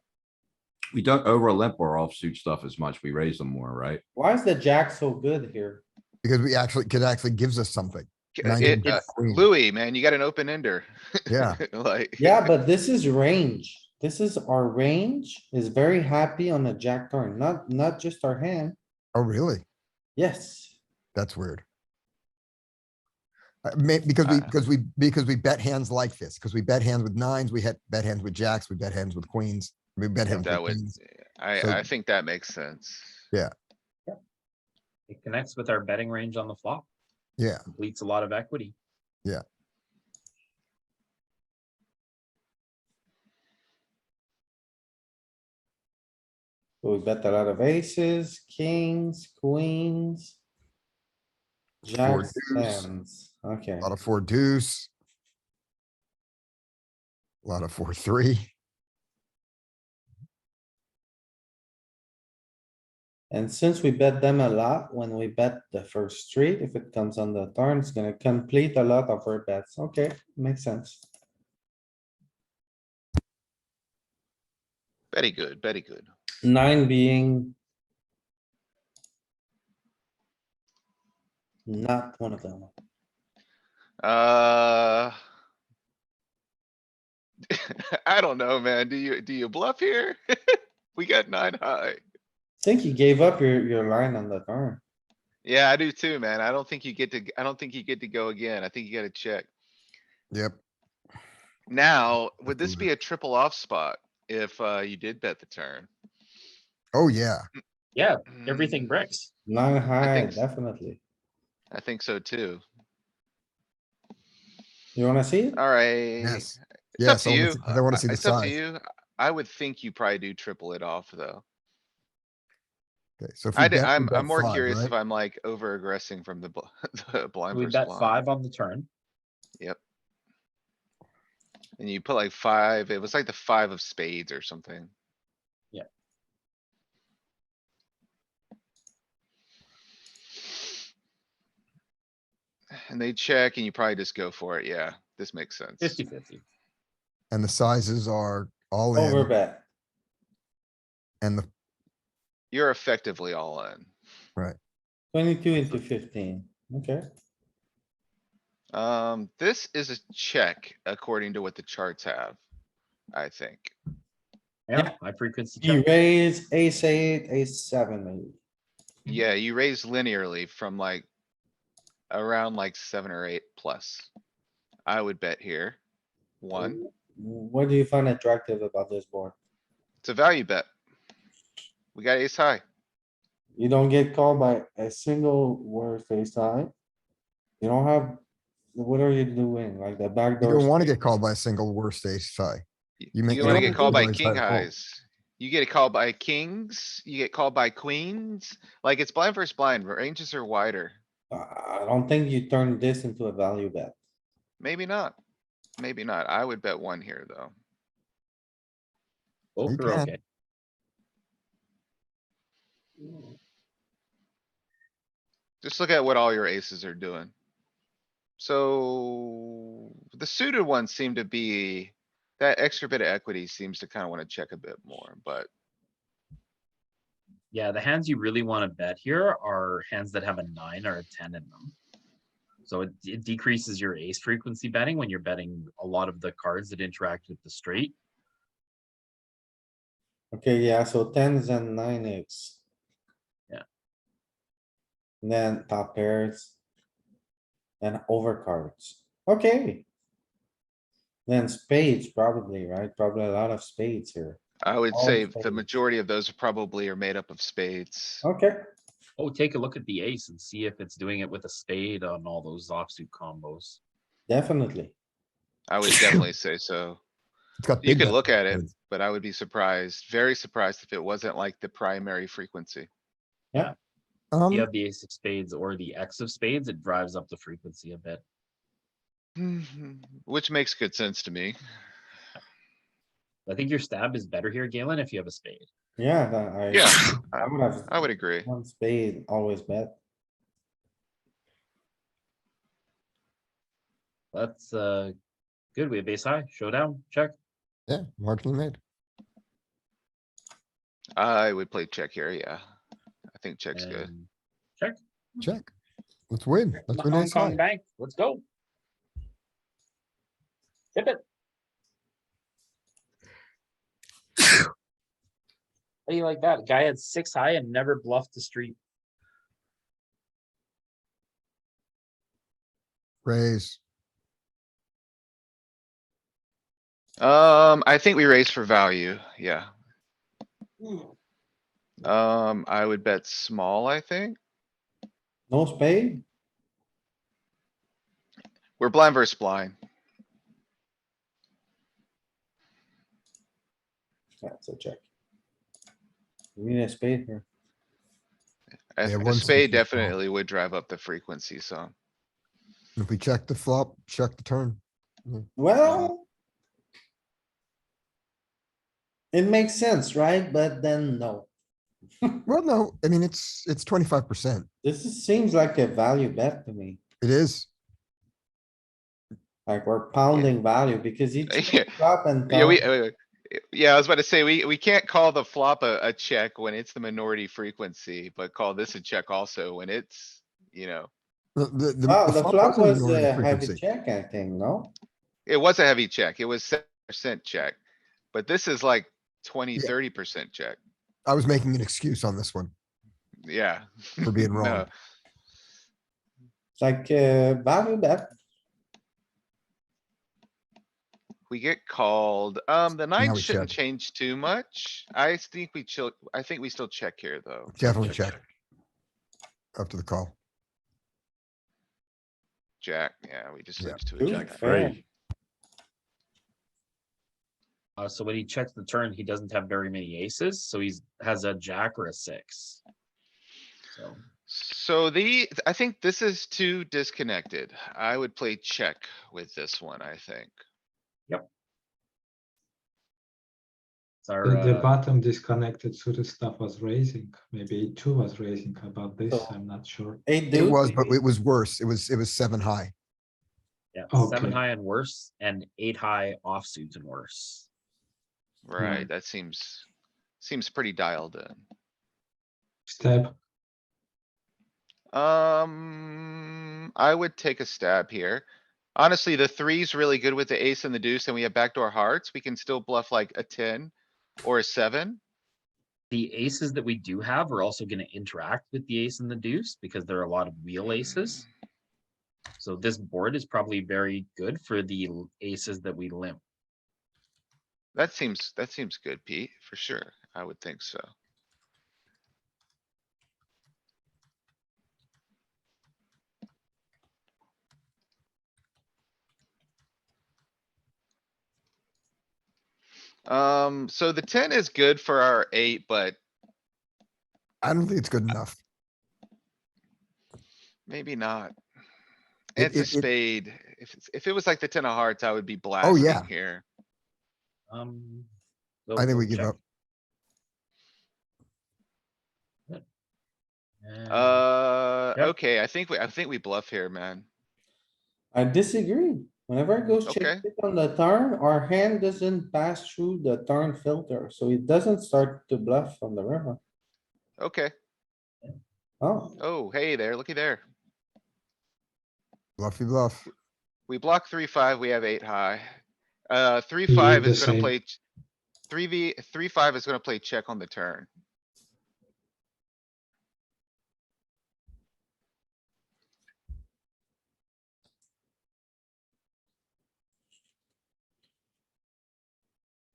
we don't over limp our offsuit stuff as much. We raise them more, right? Why is the jack so good here? Because we actually gives us something. Nine It, king, queen. Louis, man, you got an open ender. Yeah. Like. Yeah, but this is range. This is our range is very happy on the jack turn, not just our hand. Oh, really? Yes. That's weird. Because we bet hands like this, because we bet hands with nines, we bet hands with jacks, we bet hands with queens, we bet hands That with would, kings. I So- think that makes sense. It connects with our betting range on the flop, Yeah, completes a lot of equity. So we bet a lot of aces, kings, queens. Jacks, deuce. tens, okay. a lot of 4 deuce. A lot of 4-3. And since we bet them a lot, when we bet the first street, if it comes on the turn, it's gonna complete a lot of our bets. Okay, makes sense. Very good, very good. Nine being. Not one of them. Uh. I don't know, man. Do you bluff here? We got 9 high. Think you gave up your line on the turn. Yeah, I do too, man. I don't think you get to go again. I think you gotta check. Yep. Now, would this be a triple off spot if you did bet the turn? Oh, yeah. Yeah, everything Mm, bricks. Nine high, think so. definitely. I think so too. You wanna see it? Alright. Yes. It's up Yes, to you. I wanna see the It's up to size. you. I would think you probably do triple it off, though. Okay, so if we bet, we I'm bet more 5, curious if right? I'm like over aggressing from the the blind We versus bet blind. 5 on the turn. Yep. And you put like 5, it was like the 5 of spades or something. Yeah. And they check and you probably just go for it. Yeah, this makes sense. 50-50. And the sizes are all in Over bet. and the, You're effectively all in. 22 into 15, okay. This is a check according to what the charts have, I think. Yeah, high frequency You check. raise ace eight, ace seven, maybe. Yeah, you raise linearly from like around like 7 or 8 plus. I would bet here. 1, What do you find attractive about this board? it's a value bet. We got ace high. You don't get called by a single worst ace high. You don't have, what are you doing? Like the you backdoor? don't wanna straight? get called by a single worst ace high. You You make- wanna don't get called by realize king that at all. highs. You get a call by kings, you get called by queens. Like it's blind versus blind, ranges are wider. I don't think you turn this into a value bet. Maybe not. Maybe not. I would bet 1 here, though. Both You are can. okay. Just look at what all your aces are doing. So the suited ones seem to be, that extra bit of equity seems to kinda wanna check a bit more, but Yeah, the hands you really want to bet here are hands that have a 9 or a 10 in them. So it decreases your ace frequency betting when you're betting a lot of the cards that interact with the straight. Okay, yeah, so tens and nine X. Yeah. Then top pairs. And overcards. Okay. Then spades probably, right? Probably a lot of spades here. I would All say the spades. majority of those probably are made up of spades. Okay, Oh, take a look at the ace and see if it's doing it with a spade on all those offsuit combos. definitely. I would definitely say so. It's got You big could bet look at it, size. but I would be surprised, very surprised if it wasn't like the primary frequency. You have Um, the ace of spades or the X of spades, it drives up the frequency a bit. Which makes good sense to me. I think your stab is better here, Galen, if you have a spade. Yeah, Yeah, I would have. I would agree. One spade, always bet. That's good. We have ace high, showdown, check. yeah, marginally made. I would play check here, yeah. I think check's good. And check. Check. Let's win. Let's win Hong ace Kong high. Bank, let's go. Tip it. How do you like that? Guy had 6 high and never bluffed the street. Raise. I think we raise for value, yeah. I would bet small, I think. No spade? We're blind versus blind. That's a check. We need a spade here. Yeah, A one spade 60 small. definitely would drive up the frequency some. If we check the flop, check the turn. Well. It makes sense, right? But then no. Well, no, I mean, it's 25%. Seems like a value bet to me. It is. Like we're pounding value because he Yeah. checks flop and Yeah, turn. yeah, I was about to say, we can't call the flop a check when it's the minority frequency, but call this a check also when it's, you know. Oh, the flop wasn't a was minority a heavy frequency. check, I think, no? It was a heavy check. It was 7% check. But this is like 20, Yeah. 30% check. I was making an excuse on this one Yeah. for being No. wrong. It's like value bet. We get called. The nine we shouldn't check. change too much. I think we still check here, though. Definitely check. Up to the call. Jack, yeah, we just Yeah. lose to a Ooh, jack. fair. Three. So when he checks the turn, he doesn't have very many aces, so has a jack or a six. So So I think this is too disconnected. I would play check with this one, I think. it's our, The bottom disconnected suited stuff was raising. Maybe two was raising about this. So- I'm not sure. Eight It deuce. was, but it was worse. It was 7 high. yeah, Okay. 7 high and worse, and 8 high offsuit and worse. Right, Right. that seems pretty dialed in. Step. I would take a stab here. Honestly, the three's really good with the ace and the deuce, and we have backdoor hearts. We can still bluff like a 10 or a 7. The aces that we do have are also gonna interact with the ace and the deuce because there are a lot of wheel aces. So this board is probably very good for the aces that we limp. That seems good, Pete, for sure. I would think so. So the 10 is good for our 8, but I don't think it's good enough. maybe not. It- It's a it- it- spade. If it was like the 10 of hearts, I would be Oh, yeah. blasting here. I think we give check. up. And Yep. Okay, I think we bluff here, man. I disagree. Whenever it goes check Okay. on the turn, our hand doesn't pass through the turn filter, so it doesn't start to bluff from the river. Okay. Oh, Oh, hey there, looky there. Bluffy bluff. We block 3-5, we have 8 high. 3-5 Yeah, the is gonna same. play. 3-5 is gonna play check on the turn.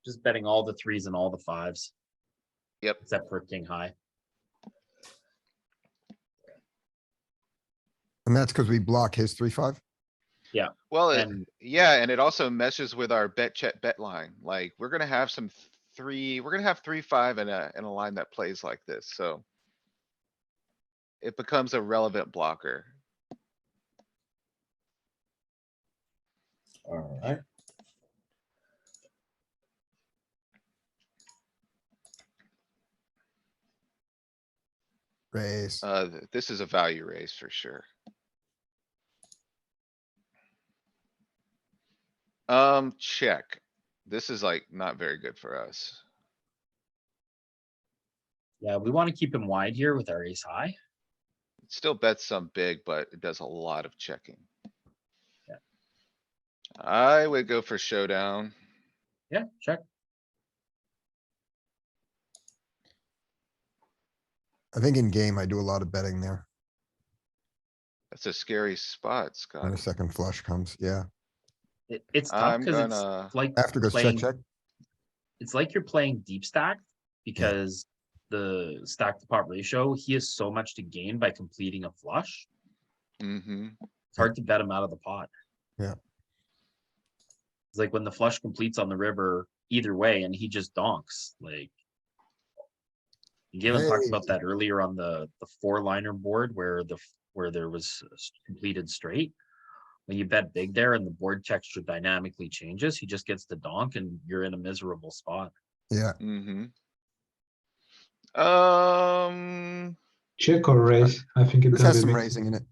just betting all the threes and all the fives. Yep. Except for king high. And that's because we block his 3-5. Well, And- yeah, and it also meshes with our bet check bet line. Like, we're gonna have we're gonna have 3-5 in a line that plays like this, so. It becomes a relevant blocker. alright. Raise. This is a value raise for sure. Check. This is like not very good for us. Yeah, we want to keep him wide here with our ace high. It still bets some big, but it does a lot of checking. Yeah. I would go for showdown. Yeah, check. I think in game I do a lot of betting there. That's a scary spot, And a Scotty. second flush comes, yeah. It's tough I'm because it's gonna, like After goes check, playing, check. it's like you're playing deep stack because the stack to pot ratio, he has so much to gain by completing a flush. mm-hmm. It's hard to bet him out of the pot. Yeah. It's like when the flush completes on the river either way and he just donks, like. Galen talked about that earlier on the 4-liner board where there was completed straight. When you bet big there and the board texture dynamically changes, he just gets the donk and you're in a miserable spot. Yeah, Mm-hmm. Check or raise? I think it's this gonna has be some mixed. raising in it.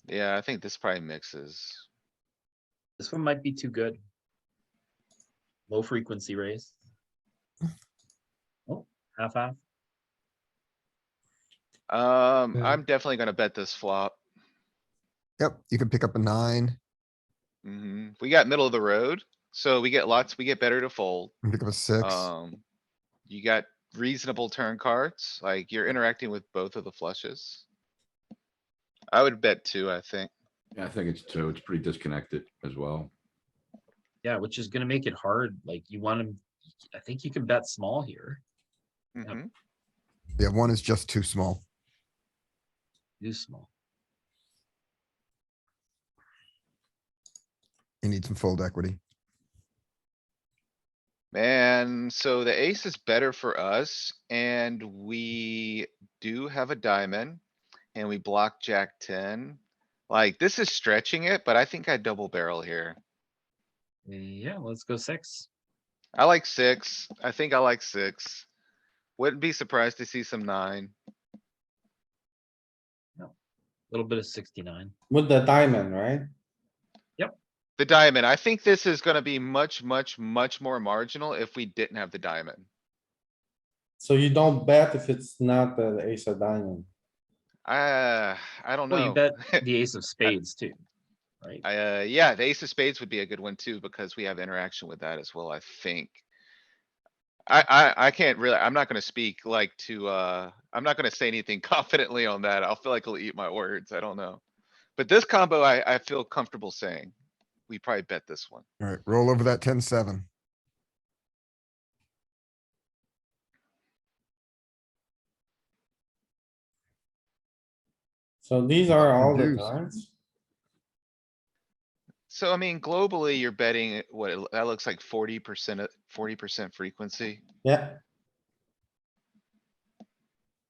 Yeah, I think this probably mixes. This one might be too good. Low frequency raise. Oh, half. I'm definitely gonna bet this flop. Yep, you can pick up a 9 We got middle of the road, so we get better to fold. and pick up a 6. You got reasonable turn cards, like you're interacting with both of the flushes. I would bet 2, I think. Yeah, I think it's 2. It's pretty disconnected as well. Yeah, which is gonna make it hard. Like you want him, I think you can bet small here. Mhm. Yeah, 1 is just too small. Do small. You need some fold equity. Man, so the ace is better for us and we do have a diamond and we block jack 10. Like, this is stretching it, but I think I double barrel here. Yeah, let's go 6. I like 6. I think I like 6. Wouldn't be surprised to see some 9. Little bit of 69. With the diamond, right? The diamond, I think this is gonna be much more marginal if we didn't have the diamond. So you don't bet if it's not the ace of diamond. I don't Well, you know. bet the ace of spades too, right? Yeah, the ace of spades would be a good one too, because we have interaction with that as well, I think. I can't really, I'm not gonna speak like to, I'm not gonna say anything confidently on that. I'll feel like he'll eat my words. I don't know. But this combo, I feel comfortable saying. We probably bet this one. Alright, roll over that 10-7. So these are all the Reduce. cards. So I mean, globally, you're betting that looks like 40% frequency. Yeah.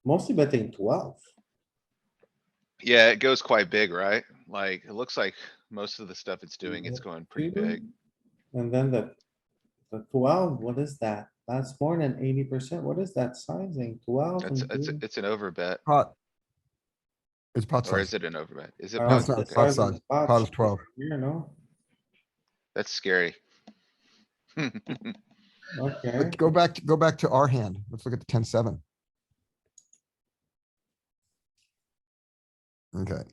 Mostly betting 12. Yeah, it goes quite big, right? Like, it looks like most of the stuff it's doing, it's Yeah, going pretty big. And then the 12, what is that? That's more than 80%. What is that sizing? 12 and It's an overbet, Pot. It's pot or size. is it an overbet? Is it Uh, No, pot? it's not Okay, pot size. Pot is 12. Here, no? that's scary. Okay, But go back to our hand. Let's look at the 10-7. Okay,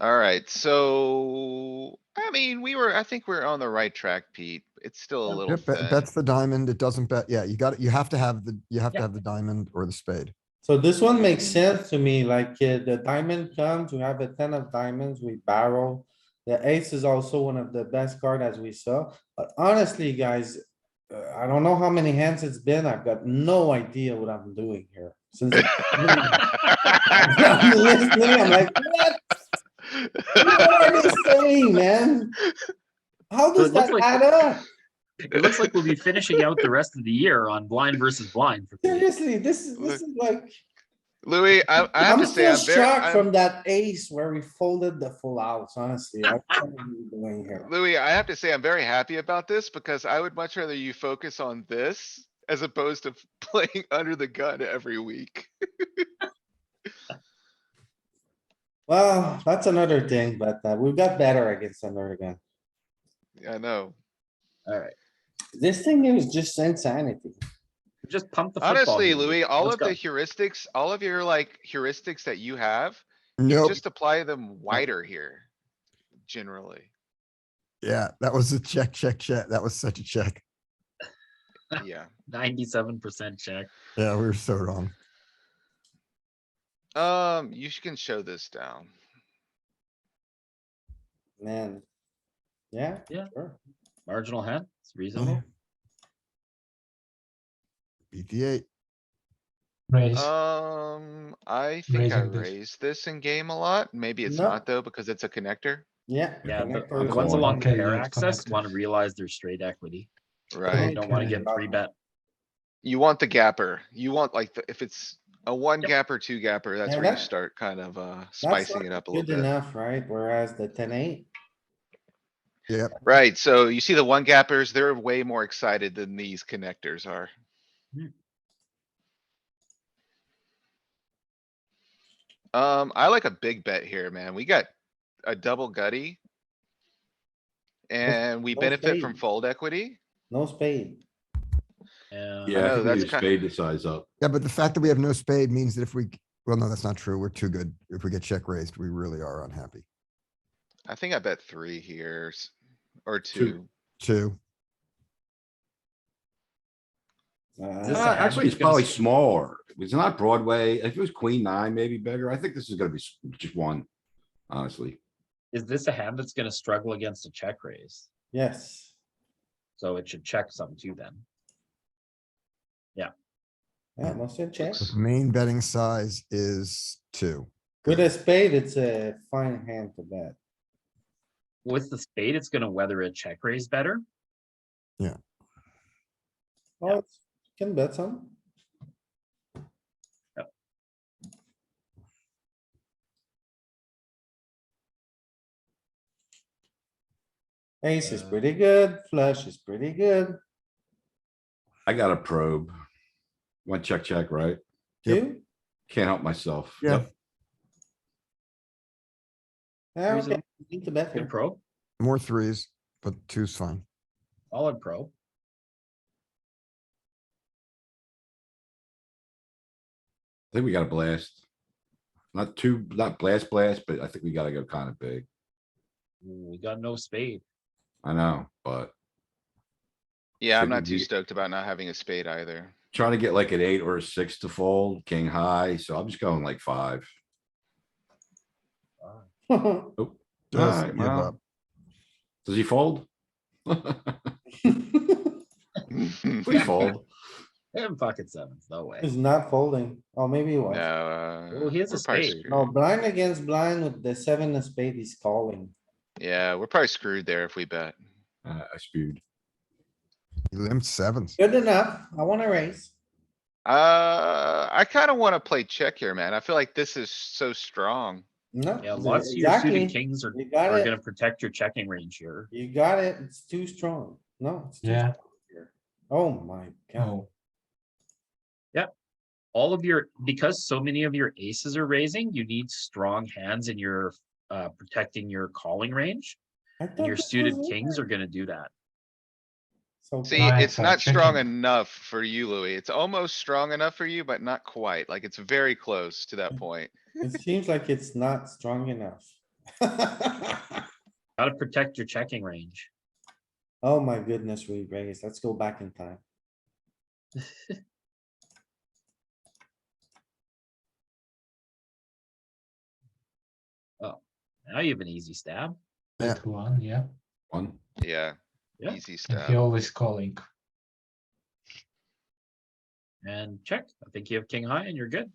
Alright, so, I mean, I think we're on the right track, Pete. It's still a little yep, thin. bets the diamond. It doesn't bet. Yeah, you have to have the Yeah. diamond or the spade. so this one makes sense to me, like the diamond comes, we have a 10 of diamonds, we barrel. The ace is also one of the best card as we saw, but honestly, guys. I don't know how many hands it's been, I've got no idea what I'm doing here. Since I'm listening, I'm like, what? What are they saying, man? How So does it looks that like- add up? It looks like we'll be finishing out the rest of the year on blind versus blind for Pete. Seriously, this is like, Louis, I have I'm to say, still I'm very, shocked from that ace where we folded the full house, honestly. I don't know what we're doing here. Louis, I have to say, I'm very happy about this because I would much rather you focus on this as opposed to playing under the gun every week. Well, that's another thing, but we've got better against under again. I know. Alright, This thing is just insanity. just pump the football. Honestly, here. Louis, all Let's of the go. heuristics, all of your like heuristics that you have, you Nope. just apply them wider here. Generally, Yeah, that was a check. That was such a check. yeah. 97% check. Yeah, we were so wrong. You can show this down. Man. Yeah. Yeah. Sure. Marginal hand, it's reasonable. Beat the eight. Raise. I think I Raising this. raised this in game a lot. Maybe it's No. not though, because it's a connector, Yeah. Yeah, connector the is ones calling. along the Okay, pair yeah, access connected. wanna realize their straight equity. right? You don't wanna Okay. get three bet. You want the gapper. You want like, if it's a one Yep. gapper, two gapper, that's Yeah, where you that- start kind of, That's spicing not it up a little good bit. enough, right? Whereas the 10-8. Yep. Right, so you see the one gappers, they're way more excited than these connectors are. I like a big bet here, man. We got a double gutty. And we no benefit from spade. fold equity. No spade. And Yeah, I know, think we that's need a ki- spade to size up. Yeah, but the fact that we have no spade means that if we, well, no, that's not true. We're too good. If we get check raised, we really are unhappy. I think I bet three here, or Two. two. Two. Is this a hand Actually, it's that's gonna probably s- smaller. It's not Broadway. If it was queen nine, maybe bigger. I think this is gonna be just one, honestly. is this a hand that's gonna struggle against a check raise? Yes. So it should check some too then. Yeah, mostly check. The main betting size is two. With a spade, it's a fine hand to bet. With the spade, it's gonna weather a check raise better. Oh, it's- can bet some. Yep. Ace is pretty good, flush is pretty good, I got a probe. One check, check, right? Yep. too. Can't help myself. Yeah. Yep. Yeah, okay, Reasonable. need to bet Good here. pro, More threes, but two's fine. solid pro. I think we got a blast. Not too, not blast, but I think we gotta go kind of big. Ooh, we got no spade. I know, but Yeah, I'm Think not we too get- stoked about not having a spade either. trying to get like an 8 or a 6 to fold, king high, so I'm just going like 5. Oh, Just alright, give well, up. does he fold? Please fold. And pocket sevens, no way. He's not folding. Oh, maybe he No, was. Oh, he has a we're probably spade. No, screwed. blind against blind with the 7 of spade, he's calling. Yeah, we're probably screwed there if we bet. I spewed. He limped sevens. Good enough. I wanna raise. I kinda wanna play check here, man. I feel like this is so strong. No. Yeah, lots of your suited exactly. kings are You got it. gonna protect your checking range here. You got it. It's too strong. No, it's too Yeah. strong here. Oh my god. Oh, All of your, because so many of your aces are raising, you need strong hands in your protecting your calling range. I And thought your this suited was kings over. are gonna do that. So See, Nice, it's not strong checking. enough for you, Louis. It's almost strong enough for you, but not quite. Like, it's very close to that point. it seems like it's not strong enough. Gotta protect your checking range. Oh my goodness, we raised. Let's go back in time. Now you have an easy stab. Yeah. that one, yeah. One. Yeah. Yeah. Easy And he stuff. always calling. And check. I think you have king high and you're good.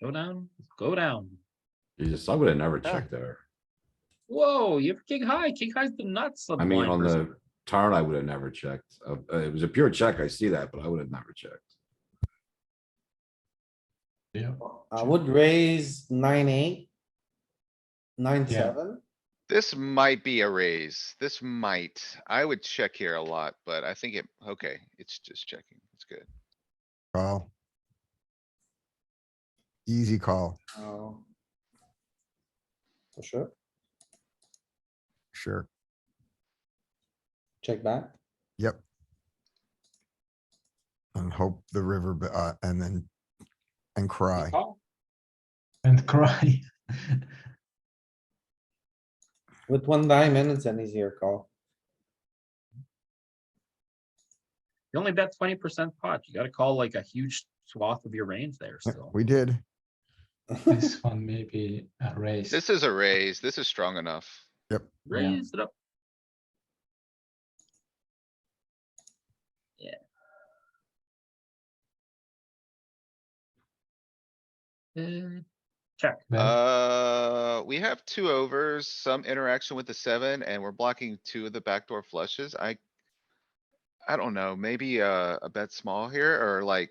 Go down, go down. Jesus, I would have never Yeah. checked there. Whoa, you have king high. King high's the nuts. I mean, on the turn, I would have never checked. It was a pure check. I see that, but I would have never checked. Yeah. I would raise 9-8. 9-7. This might be a raise. This might. I would check here a lot, but I think okay, it's just checking. It's good. Call. Easy call. Oh. For sure. Sure. Check back. Yep. And hope the river, and then, and cry. And cry. With one diamond, it's an easier call. You only bet 20% pot. You gotta call like a huge swath of your range there Yeah, still. We did. This one maybe a raise. This is a raise. This is strong enough. Raise it up. Uh, check. Bet. We have two overs, some interaction with the 7, and we're blocking 2 of the backdoor flushes. I don't know, maybe a bet small here or like,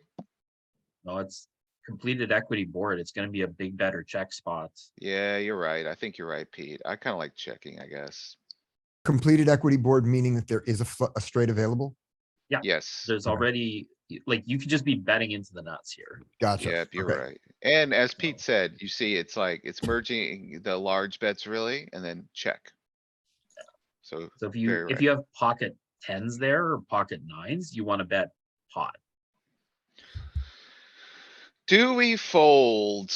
No, it's completed equity board. It's gonna be a big better check spots. yeah, you're right. I think you're right, Pete. I kinda like checking, I guess. Completed equity board, meaning that there is a straight available. Yeah. Yes, There's Okay. already, like, you could just be betting into the nuts here. Gotcha. yep, you're Okay. right. And as Pete said, you see, it's like, it's merging the large bets really, and then check. So, So very if right. you have pocket tens there or pocket nines, you wanna bet pot. Do we fold?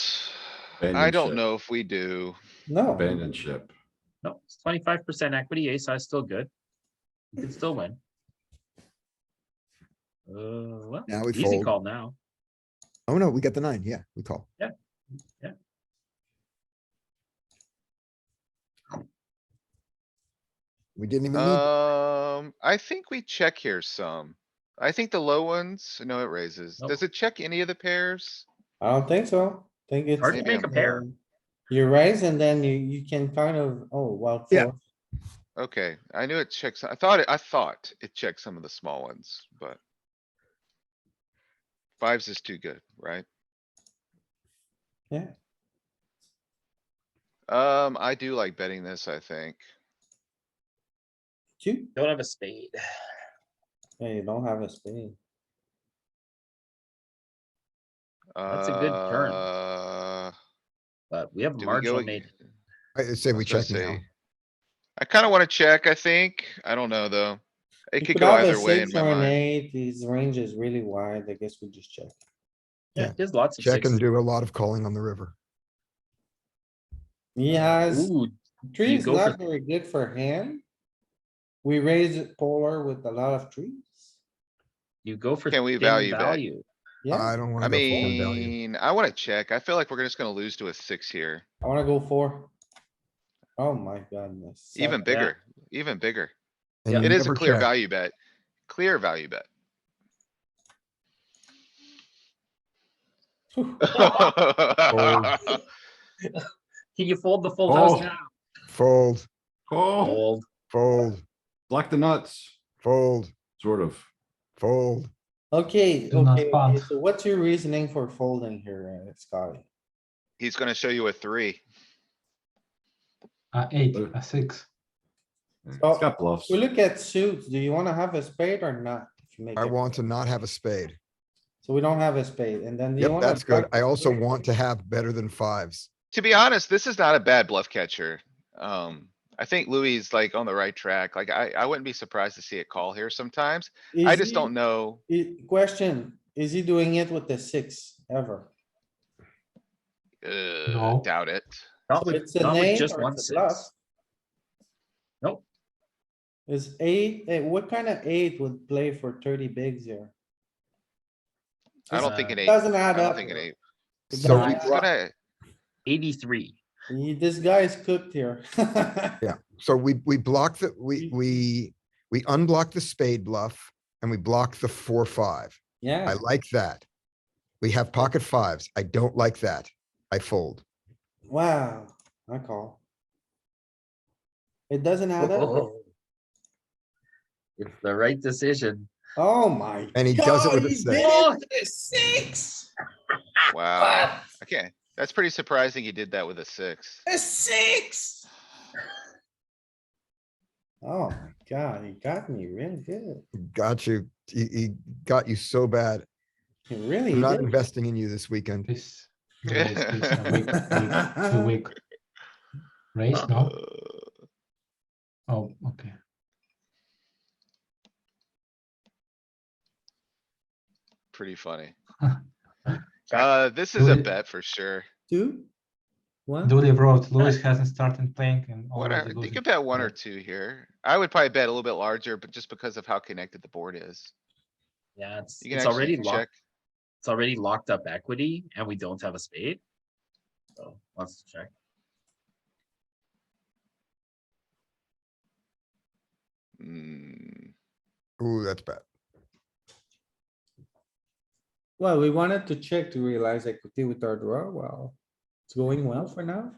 I Abandon don't ship. know if we do. No, Abandon ship. No, it's 25% equity, ace high still good. You can still win. Well, Now we easy fold. call now. Oh, no, we got the 9. Yeah, we call. Yeah, yeah. We didn't even need, I think we check here some. I think the low ones, no, it raises. Nope. Does it check any of the pairs? I don't think so. Think it's. Hard to Maybe make a pair. You raise and then you can kind of, oh, well. Yeah. fold. Okay, I knew it checks. I thought it checked some of the small ones, but. 5s is too good, right? Yeah, I do like betting this, I think. two. Don't have a spade. Yeah, you don't have a spade. That's a good turn. Uh, But we have a do we go? marginal made. I say I we was gonna check now. say- I kinda wanna check, I think. I don't know, though. It You could could go have a either way in 6 my or an mind. 8. His range is really wide. I guess we just check. Yeah, there's lots of Check and sixes. do a lot of calling on the river. He has, Ooh, tree is go for- not very good for him. We raise it polar with a lot of trees. you go for Can we thin value bet? value. Yeah, I don't I wanna go for thin value. mean, I wanna check. I feel like we're just gonna lose to a 6 here. I wanna go for. Oh my goodness. Even seven. bigger, even bigger. And Yeah. you It is a never clear check. value bet. Clear value bet. Can you fold the full house Oh. now? Fold, Oh, Fold. fold, block the nuts, fold, sort of. fold. Okay, Do not okay, punt. so what's your reasoning for folding here, Scotty? He's gonna show you a 3. A 8, a 6. It's So, got bluffs. We look at suits. Do you wanna have a spade or not? If you make I it- want to not have a spade. So we don't have a spade and then do you Yep, wanna? that's good. block I the also spade? want to have better than 5s. To be honest, this is not a bad bluff catcher. I think Louis is like on the right track. Like, I wouldn't be surprised to see it call here sometimes. I Is just he- don't know. Question, is he doing it with the 6 ever? No. Doubt it. Not with, It's a not with name just or one it's a bluff? six. Nope. Is 8, what kind of 8 would play for 30 bigs here? I don't think an 8. Doesn't I add don't up. think an here. 8. So Nah, we It's block, gonna, 83. This guy's cooked here. so we block the, we unblock the spade bluff and we block the 4-5. I Yeah, like that. We have pocket 5s. I don't like that. I fold. wow, I call. It doesn't add up. Oh. It's the right decision. Oh my. And he does it God, with a he 6. did it with a 6. wow. Okay, that's pretty surprising he did that with a 6. A 6. Oh my god, he got me really good. Got you. He got you so bad. He really I'm not did. investing in you this weekend. This raise is a weak raise, no? Oh, okay. Pretty funny. Check. This is a Louis- bet for sure. 2. 1. Dooley wrote, Lewis hasn't started playing and Whatever, already you losing. could bet 1 or Yeah. 2 here. I would probably bet a little bit larger, but just because of how connected the board is. Yeah, it's You can already actually locked. check. It's already locked up equity and we don't have a spade. So wants to check. Mm, Ooh, that's bad. Well, we wanted to check to realize equity with our draw. Well, it's going well for now.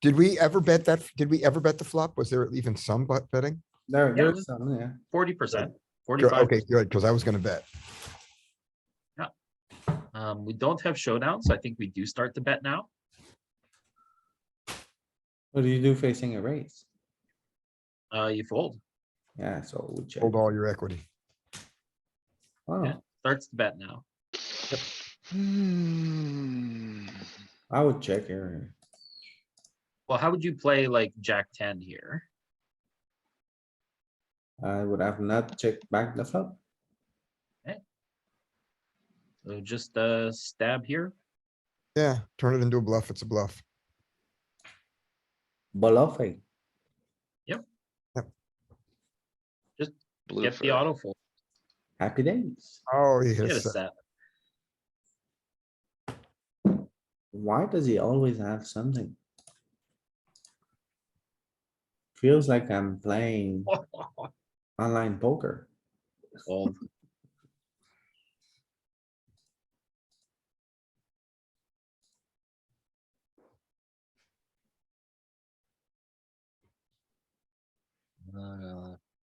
Did we ever bet that? Did we ever bet the flop? Was there even some betting? There's some, yeah. 40%, Good, 45%. okay, good, because I was gonna bet. We don't have showdown, so I think we do start the bet now. What do you do facing a raise? You fold. Yeah, so we check. Hold all your equity. Yeah, Oh, starts the bet now. hmm. I would check here. Well, how would you play like Jack 10 here? I would have not checked back the flop. So just stab here. Yeah, turn it into a bluff. It's a bluff. Bluffing. Blue Get the for, auto fold. Happy days. Oh, he Get a hits. set. Why does he always have something? Feels like I'm playing online poker. Fold.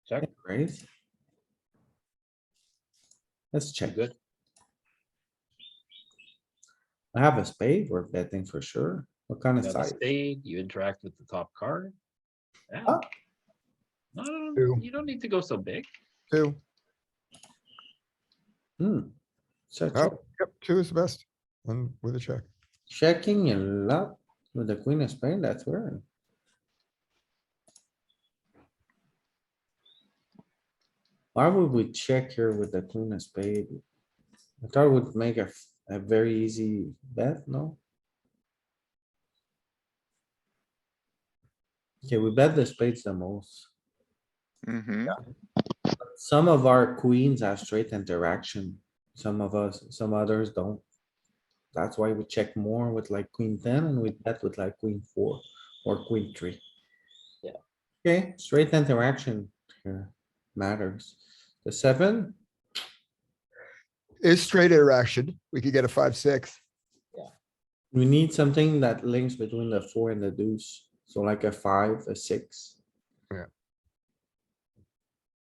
Check. Raise. Let's You check. good? I have a spade, we're betting for sure. What kind You of have a size? spade. You interact with the top card. Yeah. Ah. No, Two. you don't need to go so big. Two. So check. Oh, yep, two is the best. And with a check. Checking a lot with the queen of spade, that's weird. Why would we check here with the queen of spade? I thought it would make a very easy bet, no? Okay, we bet the spades the most. mm-hmm. Some of our queens have straight interaction. Some of us, some others don't. That's why we check more with like queen 10 and we bet with like queen 4 or queen 3. Yeah. Okay, straight interaction here matters. The 7, Is straight interaction. We could get a 5-6. we need something that links between the 4 and the deuce. So like a 5, a 6.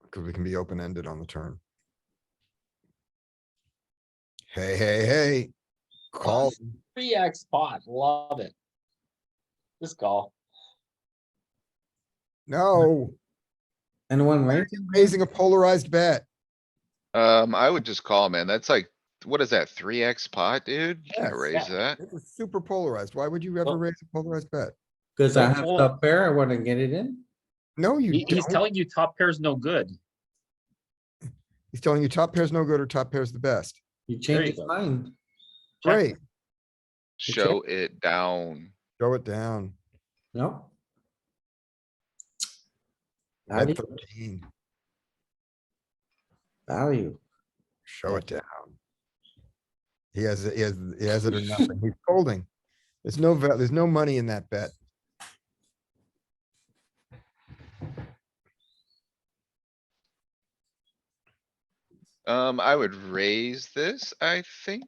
Because we can be open-ended on the turn. Hey, hey, hey. Call. 3x pot. Love it. Just call. No, Anyone raising? raising a polarized bet. I would just call, man. That's like, what is that, 3x pot, dude? You can't Yes. raise that. This is super polarized. Why would you ever Well- raise a polarized bet? Cause I Don't have fold. top pair, I wanna get it in. No, you He's don't. telling you top pair's no good. He's telling you top pair's no good or top pair's the best. You There change you his go. mind. Check. Great, Show it down. show it down. No? Bet Value, 13, value. show it down. He has it or nothing. He's folding. There's no money in that bet. I would raise this, I think.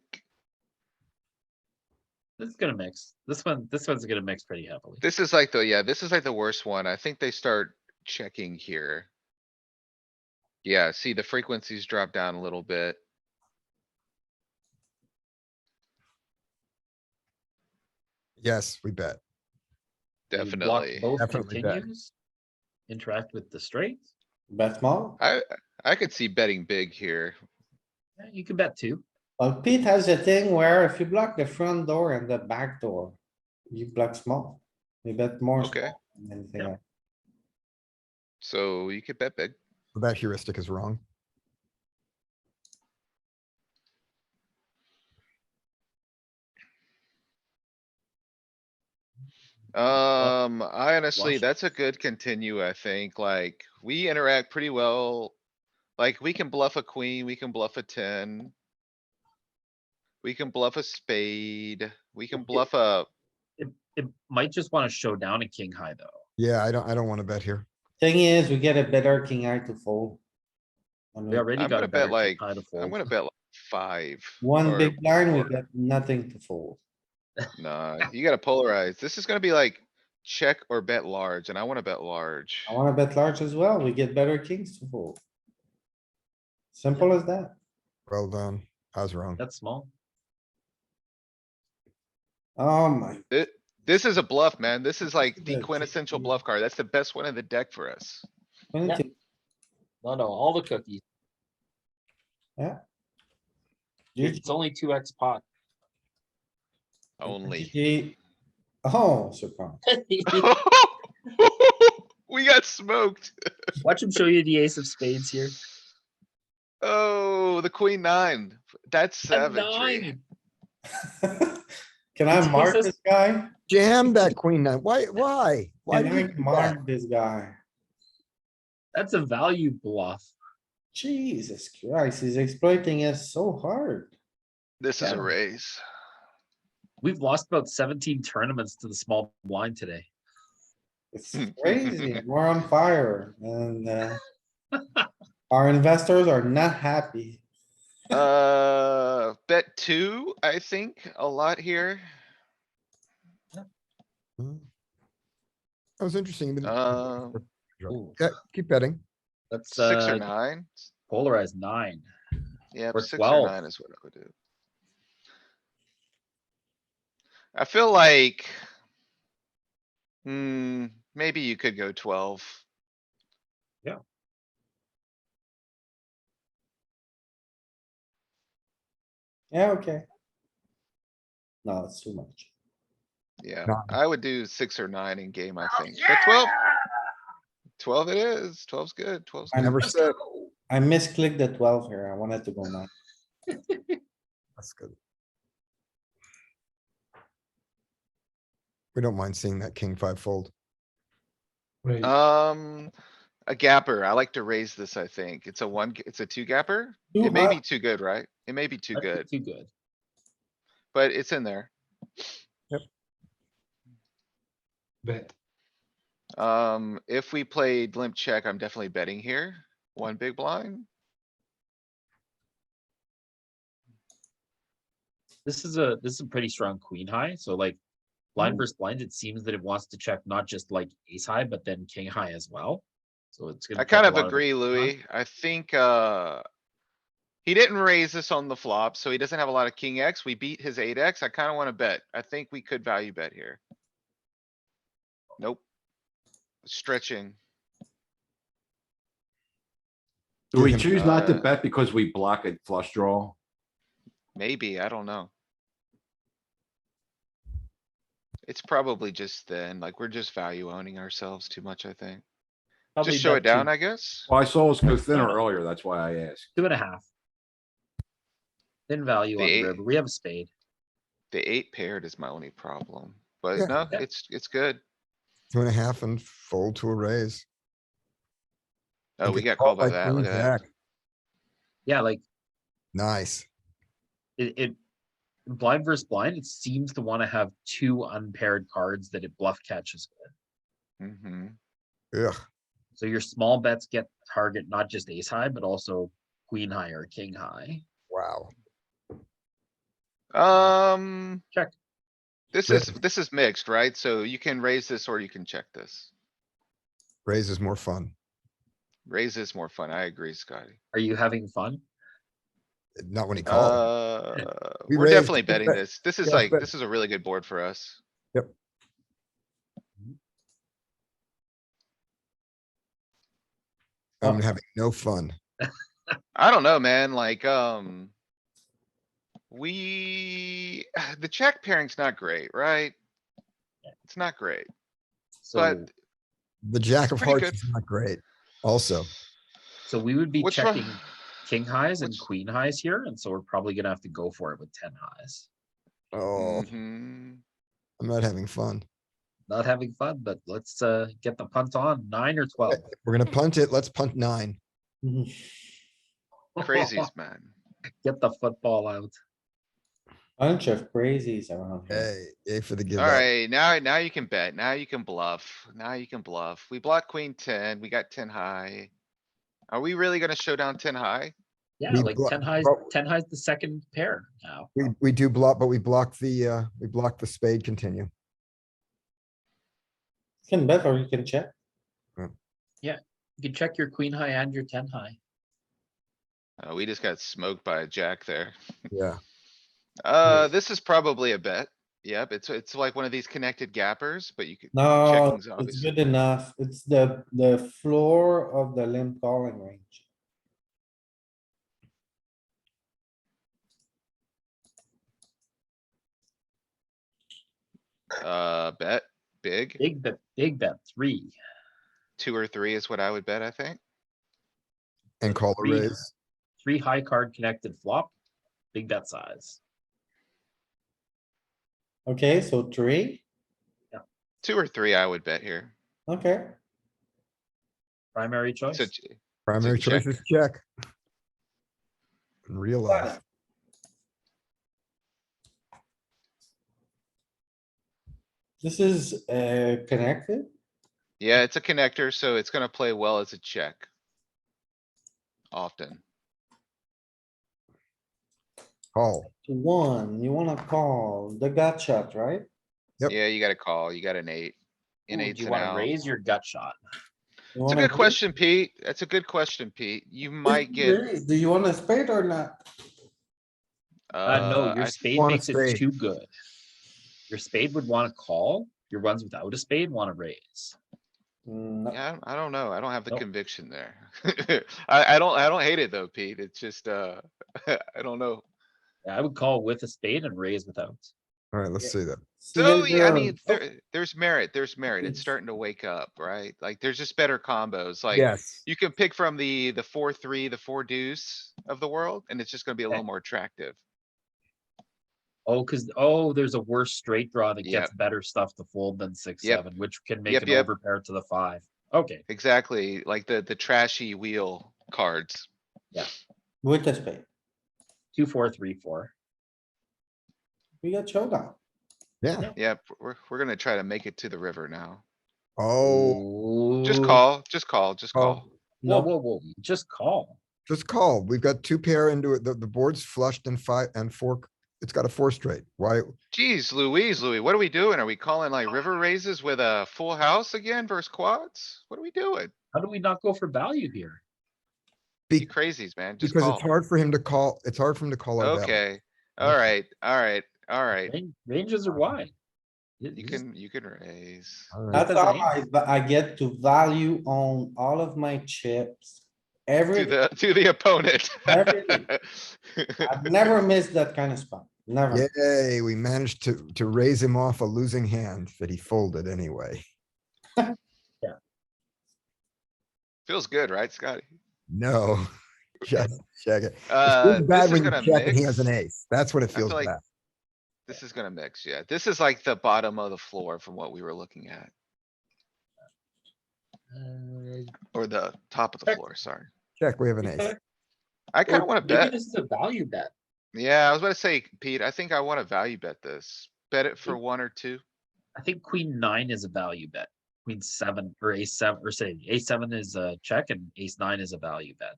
This is gonna mix. This one's gonna mix pretty heavily. This is like the, yeah, this is like the worst one. I think they start checking here. Yeah, see the frequencies drop down a little bit. Yes, we bet. You block Definitely. Both Definitely bet. continues. Interact with the straight. Bet small. I could see betting big here. Yeah, you can bet two. Well, Pete has a thing where if you block the front door and the back door, you block small. You bet more Okay. small than anything Yep. else. So you could bet big. So that heuristic is wrong. I honestly, Flush. that's a good continue, I think. Like, we interact pretty well. Like, we can bluff a queen, we can bluff a 10. We can bluff a spade, we can bluff a, It might just want to show down a king high though. Yeah, I don't wanna bet here. Thing is, we get a better king eye to fold. I We mean, already I'm got gonna a better bet king like, high to I'm fold. gonna bet like 5. one or big blind, we more. got nothing to fold. Nah, you gotta polarize. This is gonna be like check or bet large, and I wanna bet large. I wanna bet large as well. We get better kings to fold. Simple as that. Well done. I was wrong. That's small. Oh my. This is a bluff, man. This is like the Yeah, quintessential check. bluff card. That's the best one in the deck for us. 22. No, all the cookies. GG. It's only 2x pot. Only. GG. Oh, surprise. We got smoked. Watch him show you the ace of spades here. Oh, the queen 9. That's A savagery. 9. Can I It's mark ace of- this guy? Jam that queen nine. Why? Why Can did you I do that? mark this guy? That's a value bluff. Jesus Christ, he's exploiting us so hard. This is a Yeah. raise. We've lost about 17 tournaments to the small blind today. It's crazy. We're on fire and, our investors are not happy. Bet 2, I think, a lot here. That was interesting. Even- Ooh, Yeah, keep betting. That's 6 or 9. polarized 9. Yeah, or 6 or 12. 9 is what I would do. I feel like. Maybe you could go 12. Yeah, okay. No, it's too much. Yeah, Nine. I would do 6 or 9 in game, I think, but 12 it is. 12's good. 12's I good. Never said. I misclicked the 12 here. I wanted to go 9. That's good. We don't mind seeing that king 5 fold. Raise. A gapper. I like to raise this, I think. It's a 2 gapper. Too It may be hot. too good, right? It may be too That's good, Too good. but it's in there. Bet. If we played limp check, I'm definitely betting here. 1 big blind. This is a pretty strong queen high. So like blind Ooh. versus blind, it seems that it wants to check not just like ace high, but then king high as well. So it's gonna. I check kind a of lot the agree, king high. Louis. I think, he didn't raise this on the flop, so he doesn't have a lot of king X. We beat his 8X. I kinda wanna bet. I think we could value bet here. Nope. Stretching. Do we Give him- choose not to Uh, bet because we block a flush draw? Maybe, I don't know. It's probably just then, like, we're just value owning ourselves too much, I think. Probably Just show it bet down, I guess. Well, I saw us go thinner earlier. That's why I asked. 2.5. Thin value on the The river. We have a spade. The 8 paired is my only problem, but Yeah. no, Yeah. it's good. 2.5 and fold to a raise. Oh, And we get got called by that. queen Look at that. jack. Yeah, like Nice. it blind versus blind, it seems to want to have 2 unpaired cards that it bluff catches with. Mm-hmm. Ugh. So your small bets get target not just ace high, but also queen high or king high. Wow. Check. This is mixed, right? So you can raise this or you can check this. Raise is more fun. Raise is more fun. I agree, Scotty. Are you having fun? Not when he called. We We're raised- definitely betting this. This is yeah, like, bet. this is a really good board for us. I'm having no fun. I don't know, man, like, the check pairing's not great, right? It's not great, So but The jack of pretty hearts good. is not great. Also, we would be Which one- checking king highs and which- queen highs here, and so we're probably gonna have to go for it with 10 highs. oh, Mhm. I'm not having fun. Not having fun, but let's get the punt on 9 or 12. We're gonna punt it. Let's punt 9. Crazies, man. Get the football out. Bunch of crazies around here. Hey, yay for the give up. Alright, now you can bet. Now you can bluff. Now you can bluff. We blocked queen 10. We got 10 high. Are we really gonna show down 10 high? Yeah, We like blo- 10 highs, but- 10 highs the second pair now. We do block, but we block the spade continue. You can bet or you can check. You can check your queen high and your 10 high. We just got smoked by a jack there. Yeah, This is probably a bet. Yep, it's like one of these connected gappers, but you could. No, checking's it's obviously- good enough. It's the floor of the limp calling range. Bet, big, Big bet 3. 2 or 3 is what I would bet, I think. and call a Three. raise. 3 high card connected flop. Big bet size. Okay, so 3, 2 or 3 I would bet here. okay. Primary So choice. Primary check. choice is check. In real life. This is connected. yeah, it's a connector, so it's gonna play well as a check. Often. Call. To 1, you wanna call the gut shot, right? Yep. Yeah, you gotta call. You got an 8. An Ooh, 8's do you an want to out. raise your gut shot? You It's a wanna good question, Pete. That's a good question, Pete. You might get, raise? Do you want a spade or not? No, your I spade want a makes it spade. too good. Your spade would want to call. Your ones without a spade want to raise. No. Yeah, I don't know. I don't have the Nope. conviction there. I don't hate it though, Pete. It's just, I don't know. Yeah, I would call with a spade and raise without. Alright, let's see that. So, yeah, I Acevedo. mean, there's merit, there's merit. It's starting to wake up, right? Like, there's just better combos, like. Yes. You can pick from the 4-3, the 4 deuce of the world, and it's just gonna be a little more attractive. There's a worse straight draw that gets Yep. better stuff to fold than 6, Yep. 7, which can make Yep, an yep. overpair to the 5. Okay, Exactly, like the trashy wheel cards. With a spade. 2, 4, 3, 4. We got showdown. Yeah. Yep, we're gonna try to make it to the river now. Oh, Just Ooh. call, just call, just Oh. call. Whoa, No, whoa, whoa, just call. just call. We've got 2 pair into it. The board's flushed and 5 and 4. It's got a 4 straight. Why? Geez, Louise, what are we doing? Are we calling like river raises with a full house again versus quads? What are we doing? How do we not go for value here? You Be- crazies, man, just Because it's call. hard for him to call. It's hard for him to call our value. Okay, alright, alright, alright. Ranges are wide. You can raise. Alright. that's doesn't how I get to value on all of my chips. Every, To the opponent. Everything. I've never missed that kind of spot, never. Yay, we managed to raise him off a losing hand that he folded anyway. Feels good, right, Scotty? No, just check it. It Uh, feels bad this is when you gonna check and he has an mix. ace. That's what it I feels feel like bad. this is gonna mix, yeah. This is like the bottom of the floor from what we were looking at, or the top of the Check. floor, sorry. Check, we have an ace. I kinda wanna Maybe bet. this is a value bet. Yeah, I was about to say, Pete, I think I wanna value bet this. Bet it for Think- 1 or 2. I think queen 9 is a value bet. Queen 7 or ace 7 or say ace 7 is a check and ace 9 is a value bet.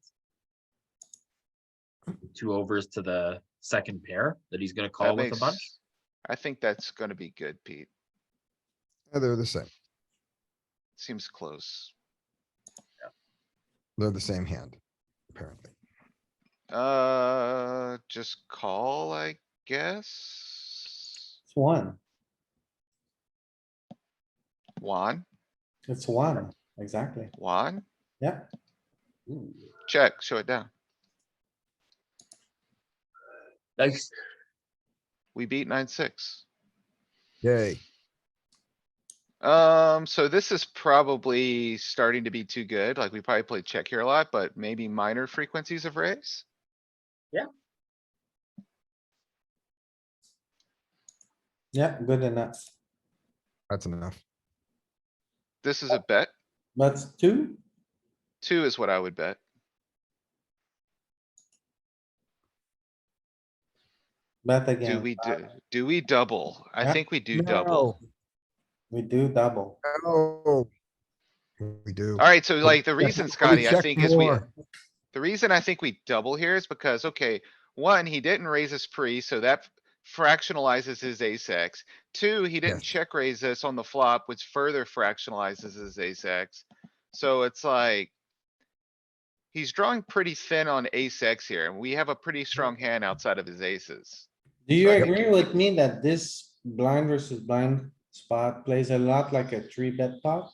2 overs to the second pair that he's gonna That call with a makes, bunch. I think that's gonna be good, Pete. Yeah, they're the same. Seems close. They're the same hand, apparently. Just call, I guess. It's 1, Juan, it's 1, exactly. Juan, Yeah, Ooh. check, show it down. Nice. We beat 9-6. Yay. So this is probably starting to be too good. Like, we probably played check here a lot, but maybe minor frequencies of raise. yeah, good enough. That's enough. This is a bet. That's 2, 2 is what I would bet. Bet Do again. we, do we double? I Yeah. think we do double. We do double. Oh. We do. Alright, so But like the we check- reason, but we Scotty, I check think is more. the reason I think we double here is because, okay, one, he didn't raise us pre, so that fractionalizes his ace X. Two, he didn't Yes. check raise us on the flop, which further fractionalizes his ace X. So it's like. He's drawing pretty thin on ace X here, and we have a pretty strong hand outside of his aces. Do you So I think agree you- with me that this blind versus blind spot plays a lot like a 3-bet pot?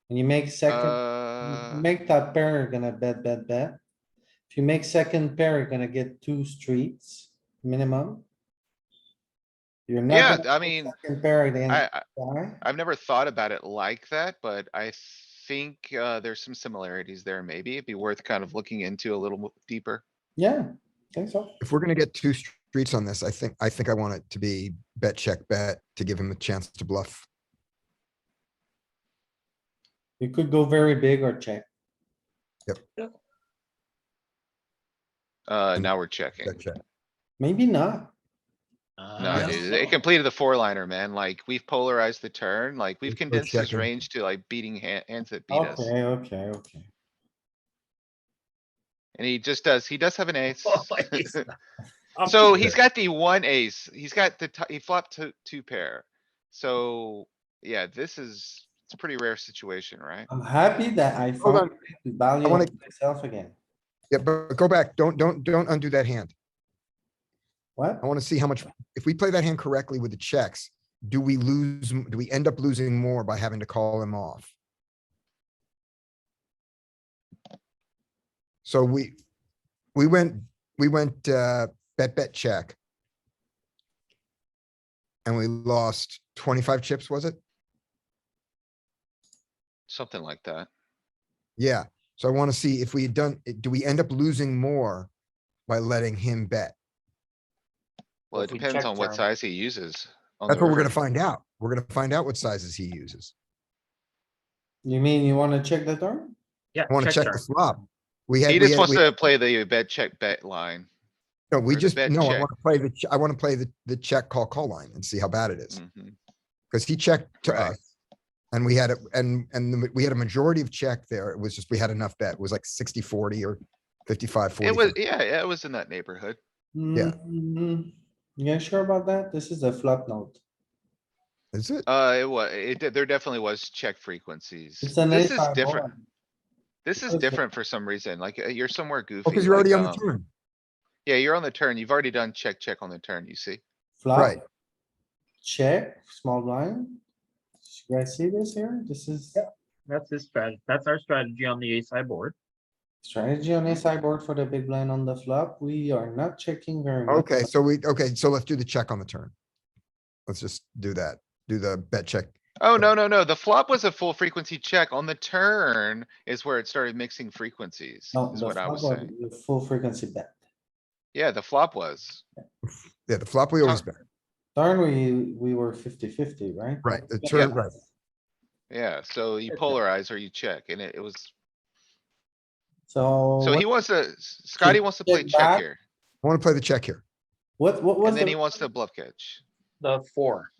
When you make second, you make top pair, you're gonna bet. If you make second pair, you're gonna get 2 streets minimum. You're not Yeah, gonna I make mean, second pair against I, guy. I've never thought about it like that, but I think, there's some similarities there. Maybe it'd be worth kind of looking into a little deeper. Yeah, think so. If we're gonna get 2 streets on this, I think I want it to be bet, check, bet to give him a chance to bluff. You could go very big or check. Now we're checking. Bet, check. Maybe not. No, Yes. dude, it completed the four liner, man. Like, we've polarized the turn, like, we've We're condensed his checking. range to like beating hands that beat us. Okay. And he just does, he does have an ace. Oh, he's not- So he's got the one ace, he's got the, he flopped two pair. So, yeah, this is, it's a pretty rare situation, right? I'm happy that I Hold found on. the value I wanna- of myself again. Yeah, but go back. Don't undo that hand. What? I wanna see how much, if we play that hand correctly with the checks, do we end up losing more by having to call him off? So we went, bet, check. And we lost 25 chips, was it? Something like that. Yeah, so I wanna see if we had done, do we end up losing more by letting him bet? Well, it if we depends check on what turn. size he uses. on That's the what we're gonna river. find out. We're gonna find out what sizes he uses. You mean you wanna check the turn? Yeah, I wanna check the turn. flop. He just wants to play the bet, check, bet line. No, we or the just, bet no, I check. wanna play I wanna play the check, call line and see how bad it is. Mhm. Cause he checked to Right. us. And we had it, we had a majority of check there. It was just, we had enough bet. It was like 60-40 or 55-40. It was, yeah, it was in that neighborhood. Yeah. You guys sure about that? This is a flop note. Is it? There definitely was check frequencies. It's an This ace is high different. board. This is What is it? different for some reason. Like, you're somewhere goofy. Oh, cause you're already like, on the turn. Yeah, you're on the turn. You've already done check, check on the turn, you see? Flop, Right. check, small blind. You guys see this here? This is That's his strategy. That's our strategy on the ace high board. strategy on a sideboard for the big blind on the flop. We are not checking very much. Okay, so let's do the check on the turn. Let's just do that. Do the bet check. Oh, no. The flop was a full frequency check. On the turn is where it started mixing frequencies, No, is the what I flop was was saying. the full frequency bet. Yeah, the flop was. Yeah, the flop we always bet. Turn, we were 50-50, right? Right, the turn, Yeah. right. Yeah, so you polarize or you check and it was, So. so what- he wants to, Scotty wants to play check check back. here. I wanna play the check here. What was And then he the, wants to bluff catch. The 4.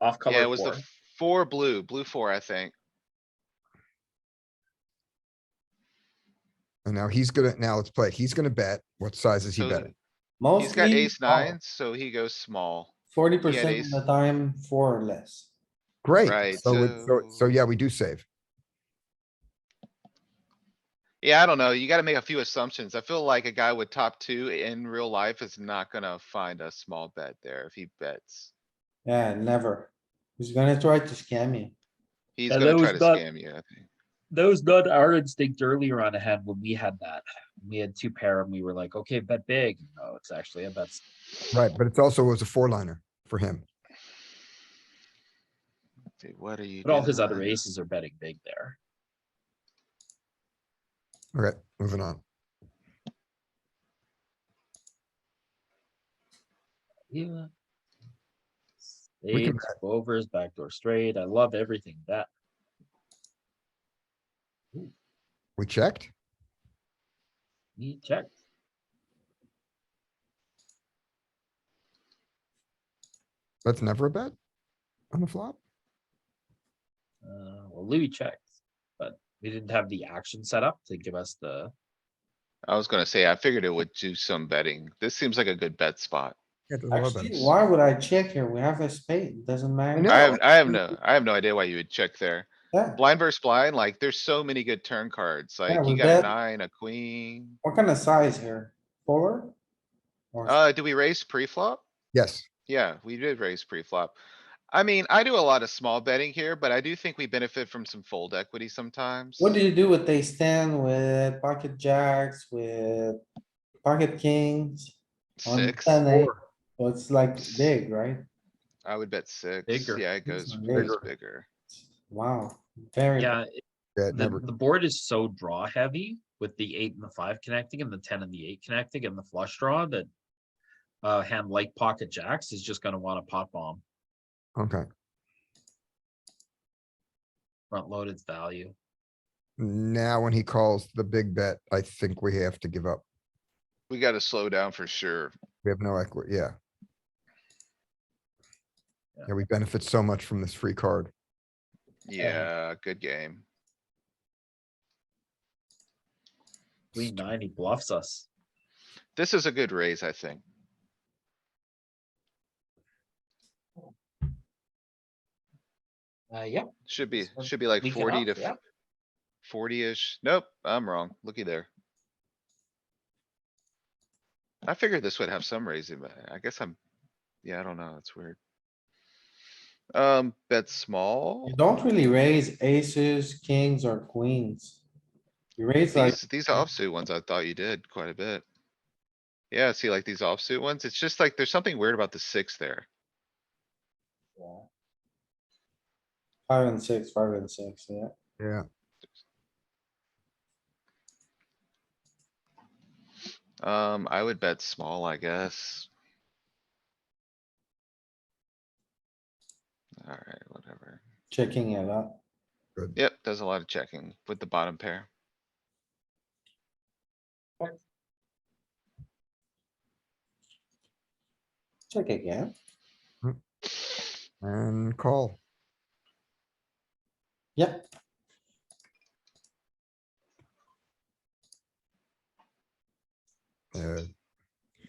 Off color Yeah, it was 4. the four blue 4, I think. And now now let's play. He's gonna bet. What size is he So betting? he's got mostly ace nines, so he goes small. 40% of ace- the time, 4 or less. Great. Right, So yeah, we do save. Yeah, I don't know. You gotta make a few assumptions. I feel like a guy with top two in real life is not gonna find a small bet there if he bets. Yeah, never. He's gonna try to scam you. He's Yeah, gonna that try was to not- scam you, I think. That was not our instinct earlier on a hand when we had that. We had 2 pair and we were like, okay, bet big. No, it's actually a bet. Right, but it's also was a 4-liner for him. Dude, what are you But all his other doing? aces are betting big there. Okay, moving on. Yeah. We can Spades, overs, backdoor straight. I love everything that. We checked. He checked. That's never a bet on the flop. Well, Louis checked, but we didn't have the action set up to give us the, I was gonna say, I figured it would do some betting. This seems like a good bet spot. Yeah, there's a lot of Actually, bets. why would I check here? We have a spade, doesn't matter. know. I have no idea why you would check there. Yeah, Blind versus blind, like, there's so many good turn cards, like, we you got a bet. 9, a queen. what kind of size here? Polar? Or Do we raise pre-flop? Yes, Yeah, we did raise pre-flop. I mean, I do a lot of small betting here, but I do think we benefit from some fold equity sometimes. what do you do with ace ten, with pocket jacks, with pocket kings? On 6, 10-8? Four. So it's like big, right? I would bet 6. Bigger. Yeah, it Six goes, or it goes bigger. bigger. Wow, very. yeah, yeah, the, never. the board is so draw heavy with the 8 and the 5 connecting and the 10 and the 8 connecting and the flush draw that a hand like pocket jacks is just gonna want to pot bomb, Okay, front load its value. now when he calls the big bet, I think we have to give up. We gotta slow down for sure. We have no equity, yeah. Yeah. Yeah, we benefit so much from this free card. Yeah, good game. Queen 9, he bluffs us. This is a good raise, I think. Yep. Should be, This one should be like leaking 40 to up, yeah. 40-ish. Nope, I'm wrong. Looky there. I figured this would have some raising, but I guess yeah, I don't know. It's weird. Bet small. You don't really raise aces, kings or queens. You raise like, These offsuit ones, I thought you did quite a bit. Yeah, see like these offsuit ones, it's just like, there's something weird about the 6 there. 5 and 6, 5 and 6, yeah. Yeah, I would bet small, I guess. Alright, whatever. Checking it out. Yep, does a lot of checking with the bottom pair. Check again. and call. Yep,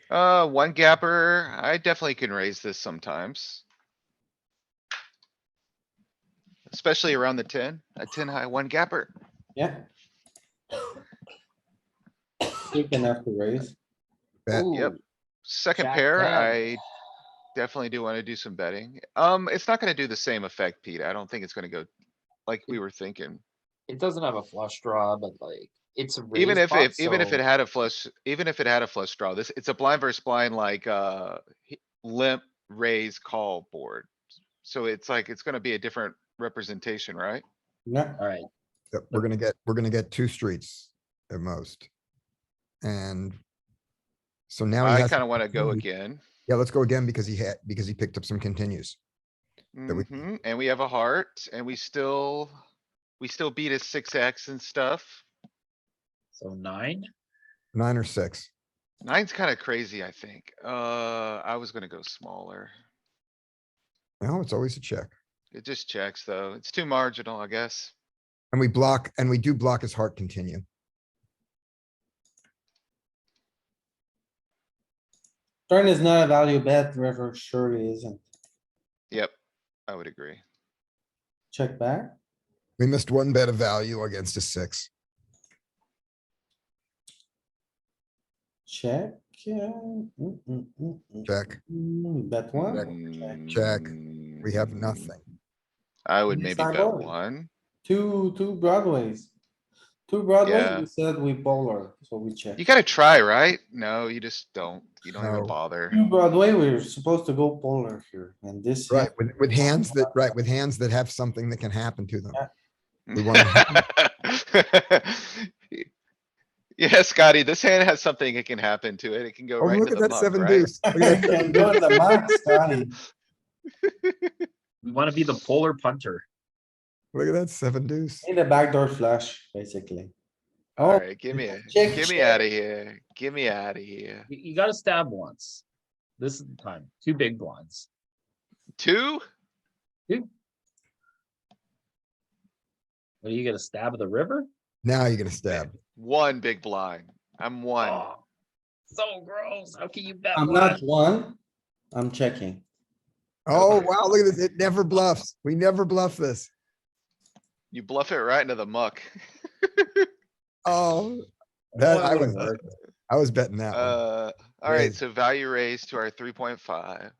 One gapper, I definitely can raise this sometimes. Especially around the 10, a 10 high, one gapper. yeah. You can have to raise. Bet. Yep. Ooh, Second Jack pair, 10. I definitely do wanna do some betting. It's not gonna do the same effect, Pete. I don't think it's gonna go like we were thinking. it doesn't have a flush draw, but like, it's a Even raise if, pot, even if it so had a flush, even if it had a flush draw, it's a blind versus blind like, limp raise call board. So it's like, it's gonna be a different representation, right? Yeah, alright, Yep, we're gonna get two streets at most. And. So now he I has. kinda wanna go continues. again. Yeah, let's go again because he picked up some continues. That we- Mhm, and we have a heart and we still beat his 6x and stuff. so 9. 9 or 6. 9's kinda crazy, I think. I was gonna go smaller. No, it's always a check. It just checks though. It's too marginal, I guess. And we do block his heart continue. turn is not a value bet, river surely isn't. Yep, I would agree. Check back, We missed one bet of value against a 6. check, yeah. Check. Bet one, Check. We have Mm, nothing. I would Yes, maybe I bet would. one. two broadways. Two broadways, Yeah. we said we polar, so we check. You gotta try, right? No, you just don't. You don't even No. bother. Two Broadway, we're supposed to go polar here, and this. Right, with hands that have something that can happen to them. Yeah. We want Yeah, Scotty, this hand has something that can happen to it. It can go Oh, right look into at the that muck, 7 right? deuce. Look at that. Can go in the max, Scotty. We wanna be the polar punter. Look at that 7 deuce. Need a backdoor flush, basically. Oh, Alright, get me check. out of here. Get me out of here. You gotta stab once. This is the time, 2 big blinds. 2? What are you gonna stab at the river? Now you're gonna stab. 1 big blind. I'm 1. Oh, so gross. How can you bet I'm one? not one. I'm checking. Oh, wow, look at this. It never bluffs. We never bluff this. You bluff it right into the muck. Oh, that Oh, it would've worked. I was betting that one. Alright, Raise. so value raised to our 3.5.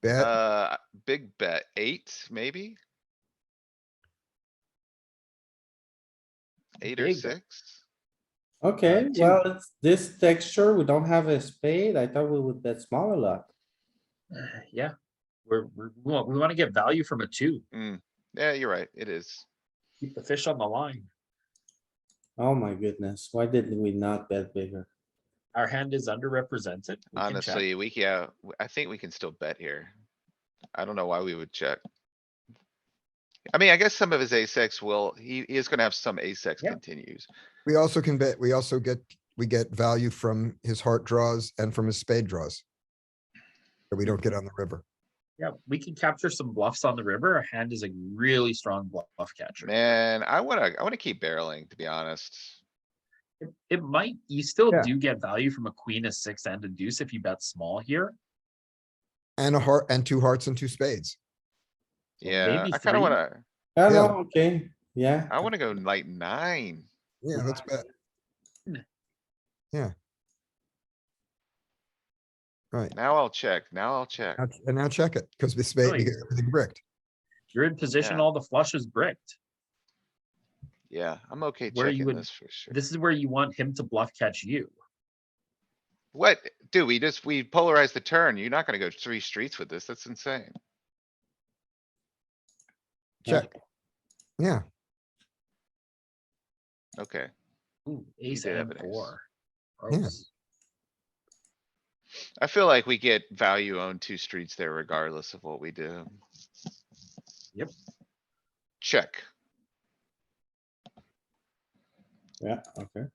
Bet. Big bet, 8, maybe? 8 or Big bet. 6? Okay, two. well, it's this texture. We don't have a spade. I thought we would bet small a lot. Yeah, we want to get value from a 2. Yeah, you're right, it is. Keep the fish on the line. Oh my goodness, why did we not bet bigger? Our hand is underrepresented. We can check. Honestly, I think we can still bet here. I don't know why we would check. I mean, I guess some of his ace X he is gonna have some ace X Yeah. continues. We also can bet, we get value from his heart draws and from his spade draws. That we don't get on the river. Yeah, we can capture some bluffs on the river. Our hand is a really strong bluff catcher. Man, I wanna keep barreling, to be honest. It might, you still Yeah. do get value from a queen, a 6 and a deuce if you bet small here. And a heart and 2 hearts and 2 spades. Yeah, maybe I kinda 3? wanna, Oh, Yeah. no, okay, yeah. I wanna go like 9. Yeah, let's bet. Yeah. Right. Now I'll check, now I'll check. And now check it, because the spade, Really? we get everything bricked. You're in position, Yeah. all the flushes bricked. Yeah, I'm okay Where you checking would- this for sure. This is where you want him to bluff catch you. What? Dude, we polarized the turn. You're not gonna go 3 streets with this. That's insane. Check. Yeah, Okay. Ooh, ace did have and an ace. 4. Yeah. Gross. I feel like we get value on 2 streets there regardless of what we do. Yep. Check. Yeah, okay.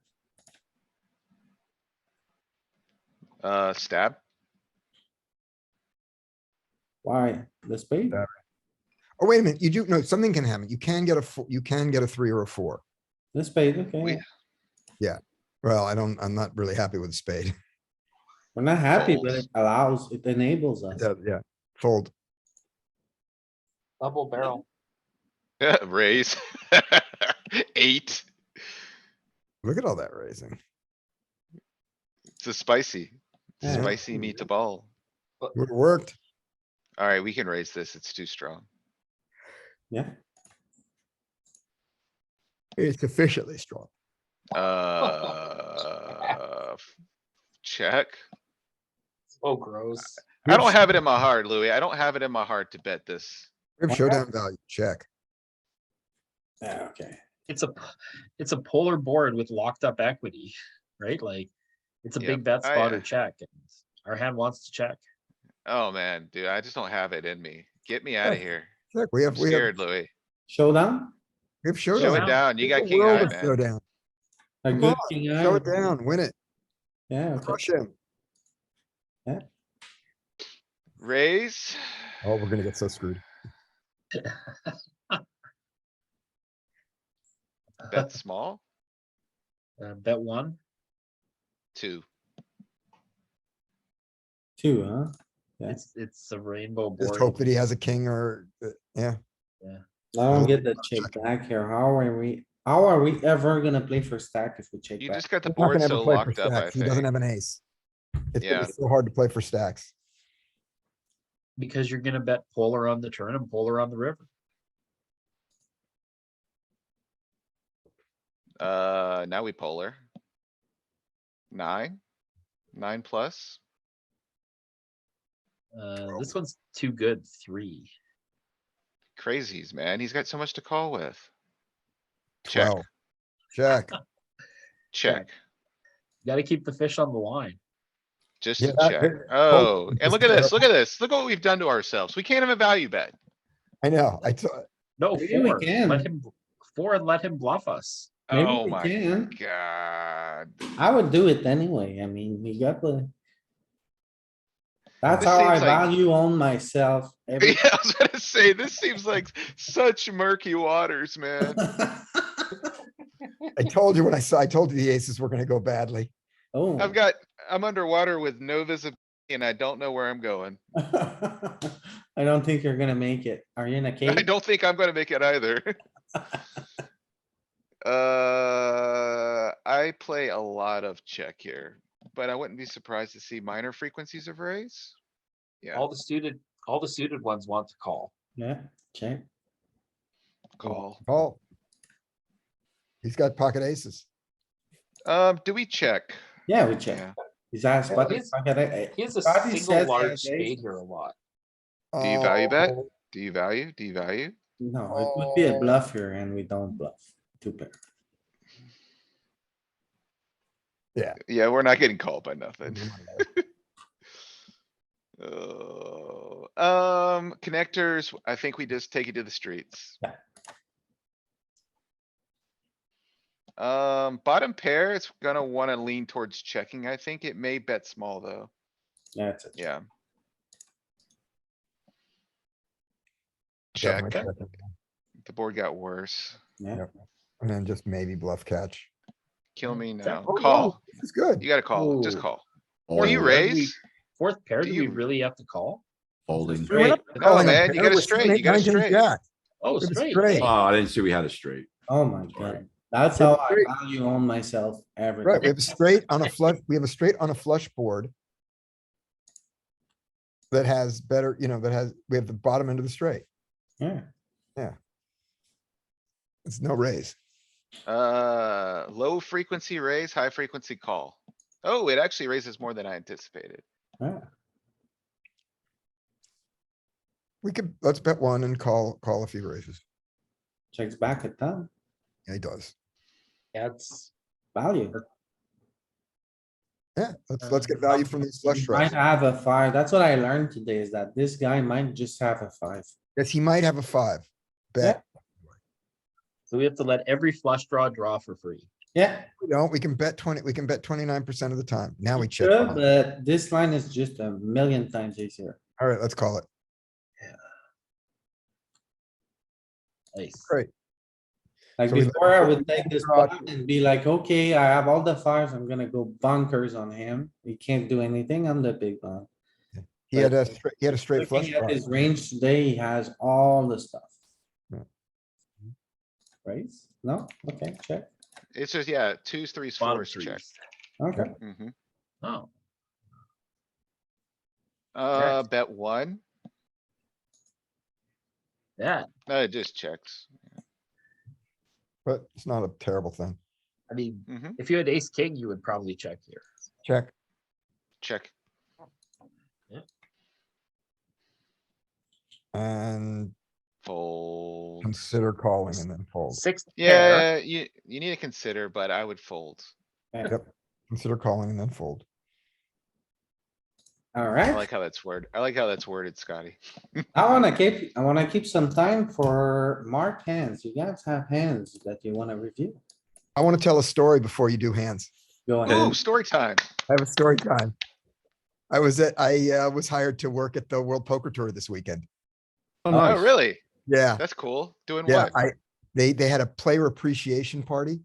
Stab. Why? The spade? Yeah. oh, wait a minute, you do, no, something can happen. You can get a 3 or a 4. The spade, okay. We- Well, I'm not really happy with the spade. We're not happy, but Folds. it allows, it enables us. Yeah, fold. Double barrel. Raise. 8. Look at all that raising. It's a spicy, Yeah. spicy meatball. Would worked. Alright, we can raise this. It's too strong. Yeah, It's sufficiently strong. Check. Oh, gross. I don't have it in my heart, Louis. I don't have it in my heart to bet this. We have Why showdown value, check. yeah, okay. It's a polar board with locked up equity, right? Like, it's a Yep. big bet Oh, spot yeah. or check. And our hand wants to check. Oh, man, dude, I just don't have it in me. Get me out of Yeah. here. Check, I'm scared, Louis. Showdown? we have Show it showdown. down. You got The king world eye, of man. Showdown. A Come good on, king Show eye? it down, win it, Yeah, okay. crush him. Raise. Oh, we're gonna get so screwed. Bet small. Bet 1. 2. 2, huh? Yeah. It's a rainbow Just board. hope that he has a king or, yeah. I don't get the check back here. How are we ever gonna play for stack if we check You back? just got the He's not board gonna ever so play for locked up, I stacks. He doesn't think. have an ace. It's Yeah. it's so hard to play for stacks. Because you're gonna bet polar on the turn and polar on the river. Now we polar. 9. 9 plus. This one's too good. 3. Crazies, man. He's got so much to call with. Check, 12. Check. check. Got to keep the fish on the line. Just Yeah, to that- check. that- Oh, and just look at this, terrible. look at this. Look at what we've done to ourselves. We can't have a value bet. I know, No, Maybe we 4. can. Let him 4 and let him bluff us. Maybe Oh we my can. god. I would do it anyway. I mean, we got the. That's This how I seems like- value on myself. every- Yeah, I was gonna say, this seems like such murky waters, man. I told you I told you the aces were gonna go badly. Oh. I'm underwater with no visibility and I don't know where I'm going. I don't think you're gonna make it. Are you in a I cave? don't think I'm gonna make it either. I play a lot of check here, but I wouldn't be surprised to see minor frequencies of raise. Yeah, All the suited ones want to call. Yeah, check. call. Call. He's got pocket aces. Do we check? Yeah, we check. Yeah. He's asked, Yeah, but he's- He has a Scotty single says he large has spade aces. here a lot. Do you value bet? Oh, Do you value? Do you value? No, it would be a bluff here and we don't bluff. Two pair. Yeah, we're not getting called by nothing. Mm-hmm. Oh, connectors, I think we just take it to the streets. Yeah. Bottom pair, it's gonna wanna lean towards checking. I think it may bet small, though. That's it. Yeah. definitely Check. checking. The board got worse. Yeah. Yep. And then just maybe bluff catch. Kill me Check. now. Oh, no, Call. This is good. You gotta call, just Ooh. call. Or you Fold, raise. Fourth pair, Do do we you- really have to call? Folding. We went up Straight. No, calling a man, you pair got a with straight, seven, you got a eight, nine, ten, straight. jack. Oh, With a straight. straight. Oh, I didn't see we had a straight. Oh my Sorry. god. That's Yeah, how I straight. value on myself every Right, we time. have a straight on a flush, we have a straight on a flush board. That has better, we have the bottom end of the straight. Yeah, It's no raise. Low frequency raise, high frequency call. Oh, it actually raises more than I anticipated. yeah. Let's bet one and call if he raises. Checks back a ton. Yeah, he does. Yeah, it's Value. Yeah, let's get value from these flush He might draws. have a 5. That's what I learned today is that this guy might just have a 5. Yes, he might have a 5. Bet. so we have to let every flush draw for free. Yeah, We don't, we can bet 29% of the time. Now we check. good, but this line is just a million times easier. Alright, let's call it. Nice. Great. Like So we- before, I would take this Draw. pot and be like, okay, I have all the 5s. I'm gonna go bunkers on him. He can't do anything on the big blind. He had a straight flush Looking at draw. his range today, he has all the stuff. Yeah. Raise? No? Okay, check. It's just, yeah, twos, threes, Bottom fours, check. threes. Okay, Mhm. Oh, Bet one. yeah. No, it just checks. But it's not a terrible thing. I mean, Mhm. if you had ace king, you would probably check here. Check. Check. And Fold. consider calling and then fold. Sixth pair. Yeah, you need to consider, but I would fold. Consider calling and then fold. I alright. like how that's worded. I like how that's worded, Scotty. I wanna keep some time for marked hands. You guys have hands that you wanna review. I want to tell a story before you do hands. Go Ooh, ahead. story time. I have a story time. I was hired to work at the World Poker Tour this weekend. Oh, Oh, nice. really? Yeah, That's cool. Doing yeah, what? they had a player appreciation party,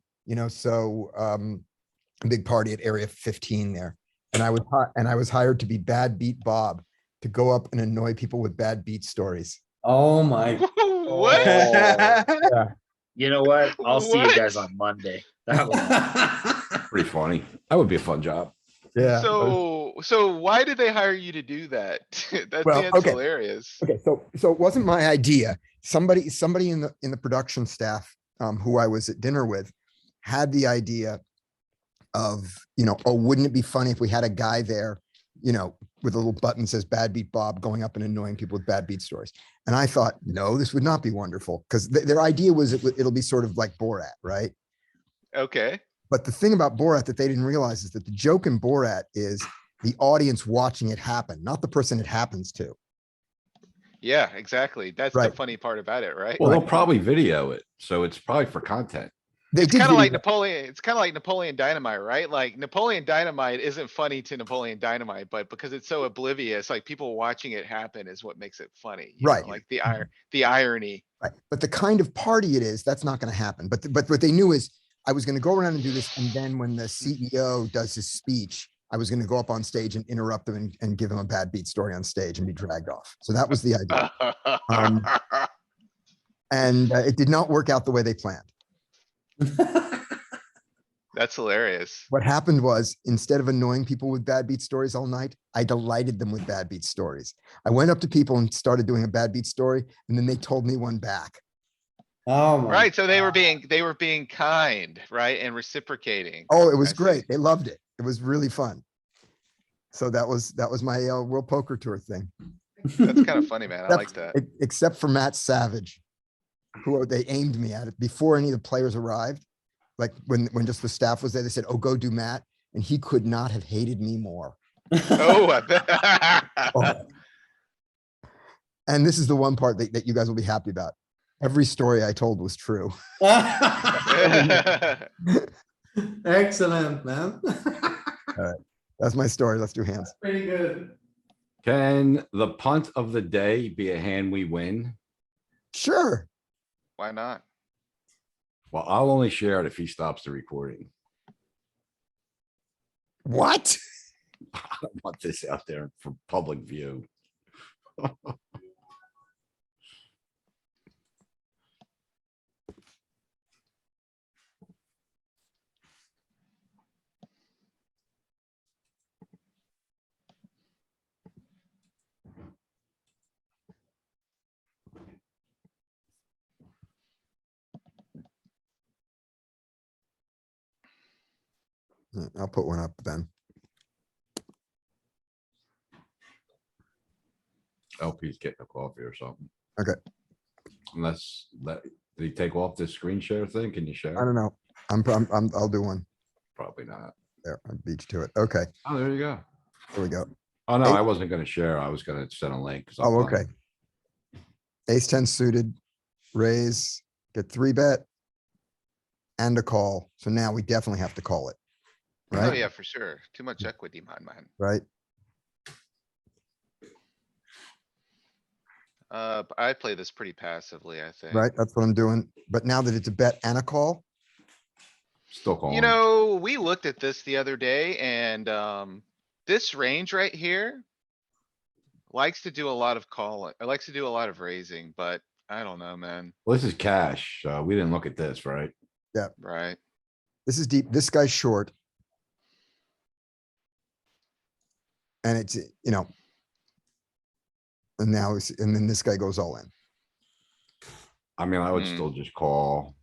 so, a big party at Area 15 there. And I was hired to be Bad Beat Bob, to go up and annoy people with bad beat stories. Oh my, What? You know what? I'll see you What? guys on Monday. That was Pretty funny. That would be a fun job. Yeah. So why did they hire you to do that? That Well, man's okay. hilarious. Okay, so it wasn't my idea. Somebody in the production staff, who I was at dinner with, had the idea of, oh, wouldn't it be funny if we had a guy there, with a little button that says Bad Beat Bob, going up and annoying people with bad beat stories. And I thought, no, this would not be wonderful, because their idea was it'll be sort of like Borat, right? Okay. But the thing about Borat that they didn't realize is that the joke in Borat is the audience watching it happen, not the person it happens to. Yeah, exactly. That's the Right. funny part about it, right? Well, they'll probably video it, so it's probably for content. They It's did kinda like video- Napoleon, it's kinda like Napoleon Dynamite, right? Like Napoleon Dynamite isn't funny to Napoleon Dynamite, but because it's so oblivious, like people watching it happen is what makes it funny. You know, Right. like the irony. Right, but the kind of party it is, that's not gonna happen. But what they knew is I was gonna go around and do this, and then when the CEO does his speech, I was gonna go up on stage and interrupt him and give him a bad beat story on stage and be dragged off. So that was the idea. And it did not work out the way they planned. That's hilarious. What happened was, instead of annoying people with bad beat stories all night, I delighted them with bad beat stories. I went up to people and started doing a bad beat story, and then they told me one back. Oh my. Right, so they were being kind, right? And reciprocating. Oh, it was I see. great. They loved it. It was really fun. So that was my World Poker Tour thing. That's kinda funny, man. I like that. Except for Matt Savage, who they aimed me at it before any of the players arrived. Like when just the staff was there, they said, "Oh, go do Matt," and he could not have hated me more. Oh, I bet. Oh. And this is the one part that you guys will be happy about. Every story I told was true. Excellent, man. That's my story. Let's do hands. Pretty good. Can the punt of the day be a hand we win? Sure. Why not? Well, I'll only share it if he stops the recording. What? I don't want this out there for public view. I'll put one up then. LP's getting a coffee or something. Okay. Unless, did he take off this screen share thing? Can you I share? don't know. I'll do one. Probably not. There, I beat you to it. Okay, Oh, there you go. here we go. Oh, no, Hey. I wasn't gonna share. I was gonna send a link. 'cause I'm Oh, fine. okay. Ace 10 suited, raise, get 3-bet. And a call. So now we definitely have to call it. Oh, Right, yeah, for sure. Too much equity, man. right. I play this pretty passively, I think. Right, that's what I'm doing. But now that it's a bet and a call, Still calling. You know, we looked at this the other day and, this range right here likes to do a lot of calling. It likes to do a lot of raising, but I don't know, man. Well, this is cash. We didn't look at this, right? Right? this is deep. This guy's short. And it's, you know. And now, and then this guy goes all in. I mean, I would Hmm. still just call.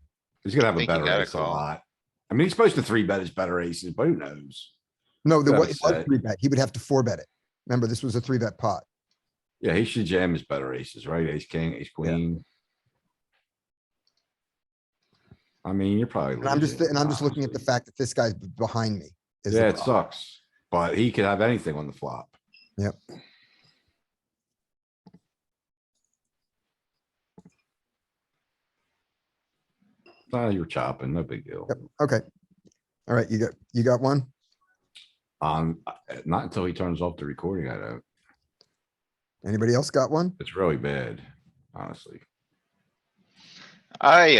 He's gonna have a Think you better gotta ace a call. lot. I mean, he's supposed to 3-bet his better aces, but who knows? No, there Gotta was say. 3-bet. He would have to 4-bet it. Remember, this was a 3-bet pot. Yeah, he should jam his better aces, right? Ace, king, ace, queen. I mean, you're probably. And I'm just losing, looking at the honestly. fact that this guy's behind me. is the Yeah, it problem. sucks, but he could have anything on the flop. Yep. You're chopping, no big deal. Yep, okay. All right, you got one? Not until he turns off the recording, I don't. Anybody else got one? It's really bad, honestly. I,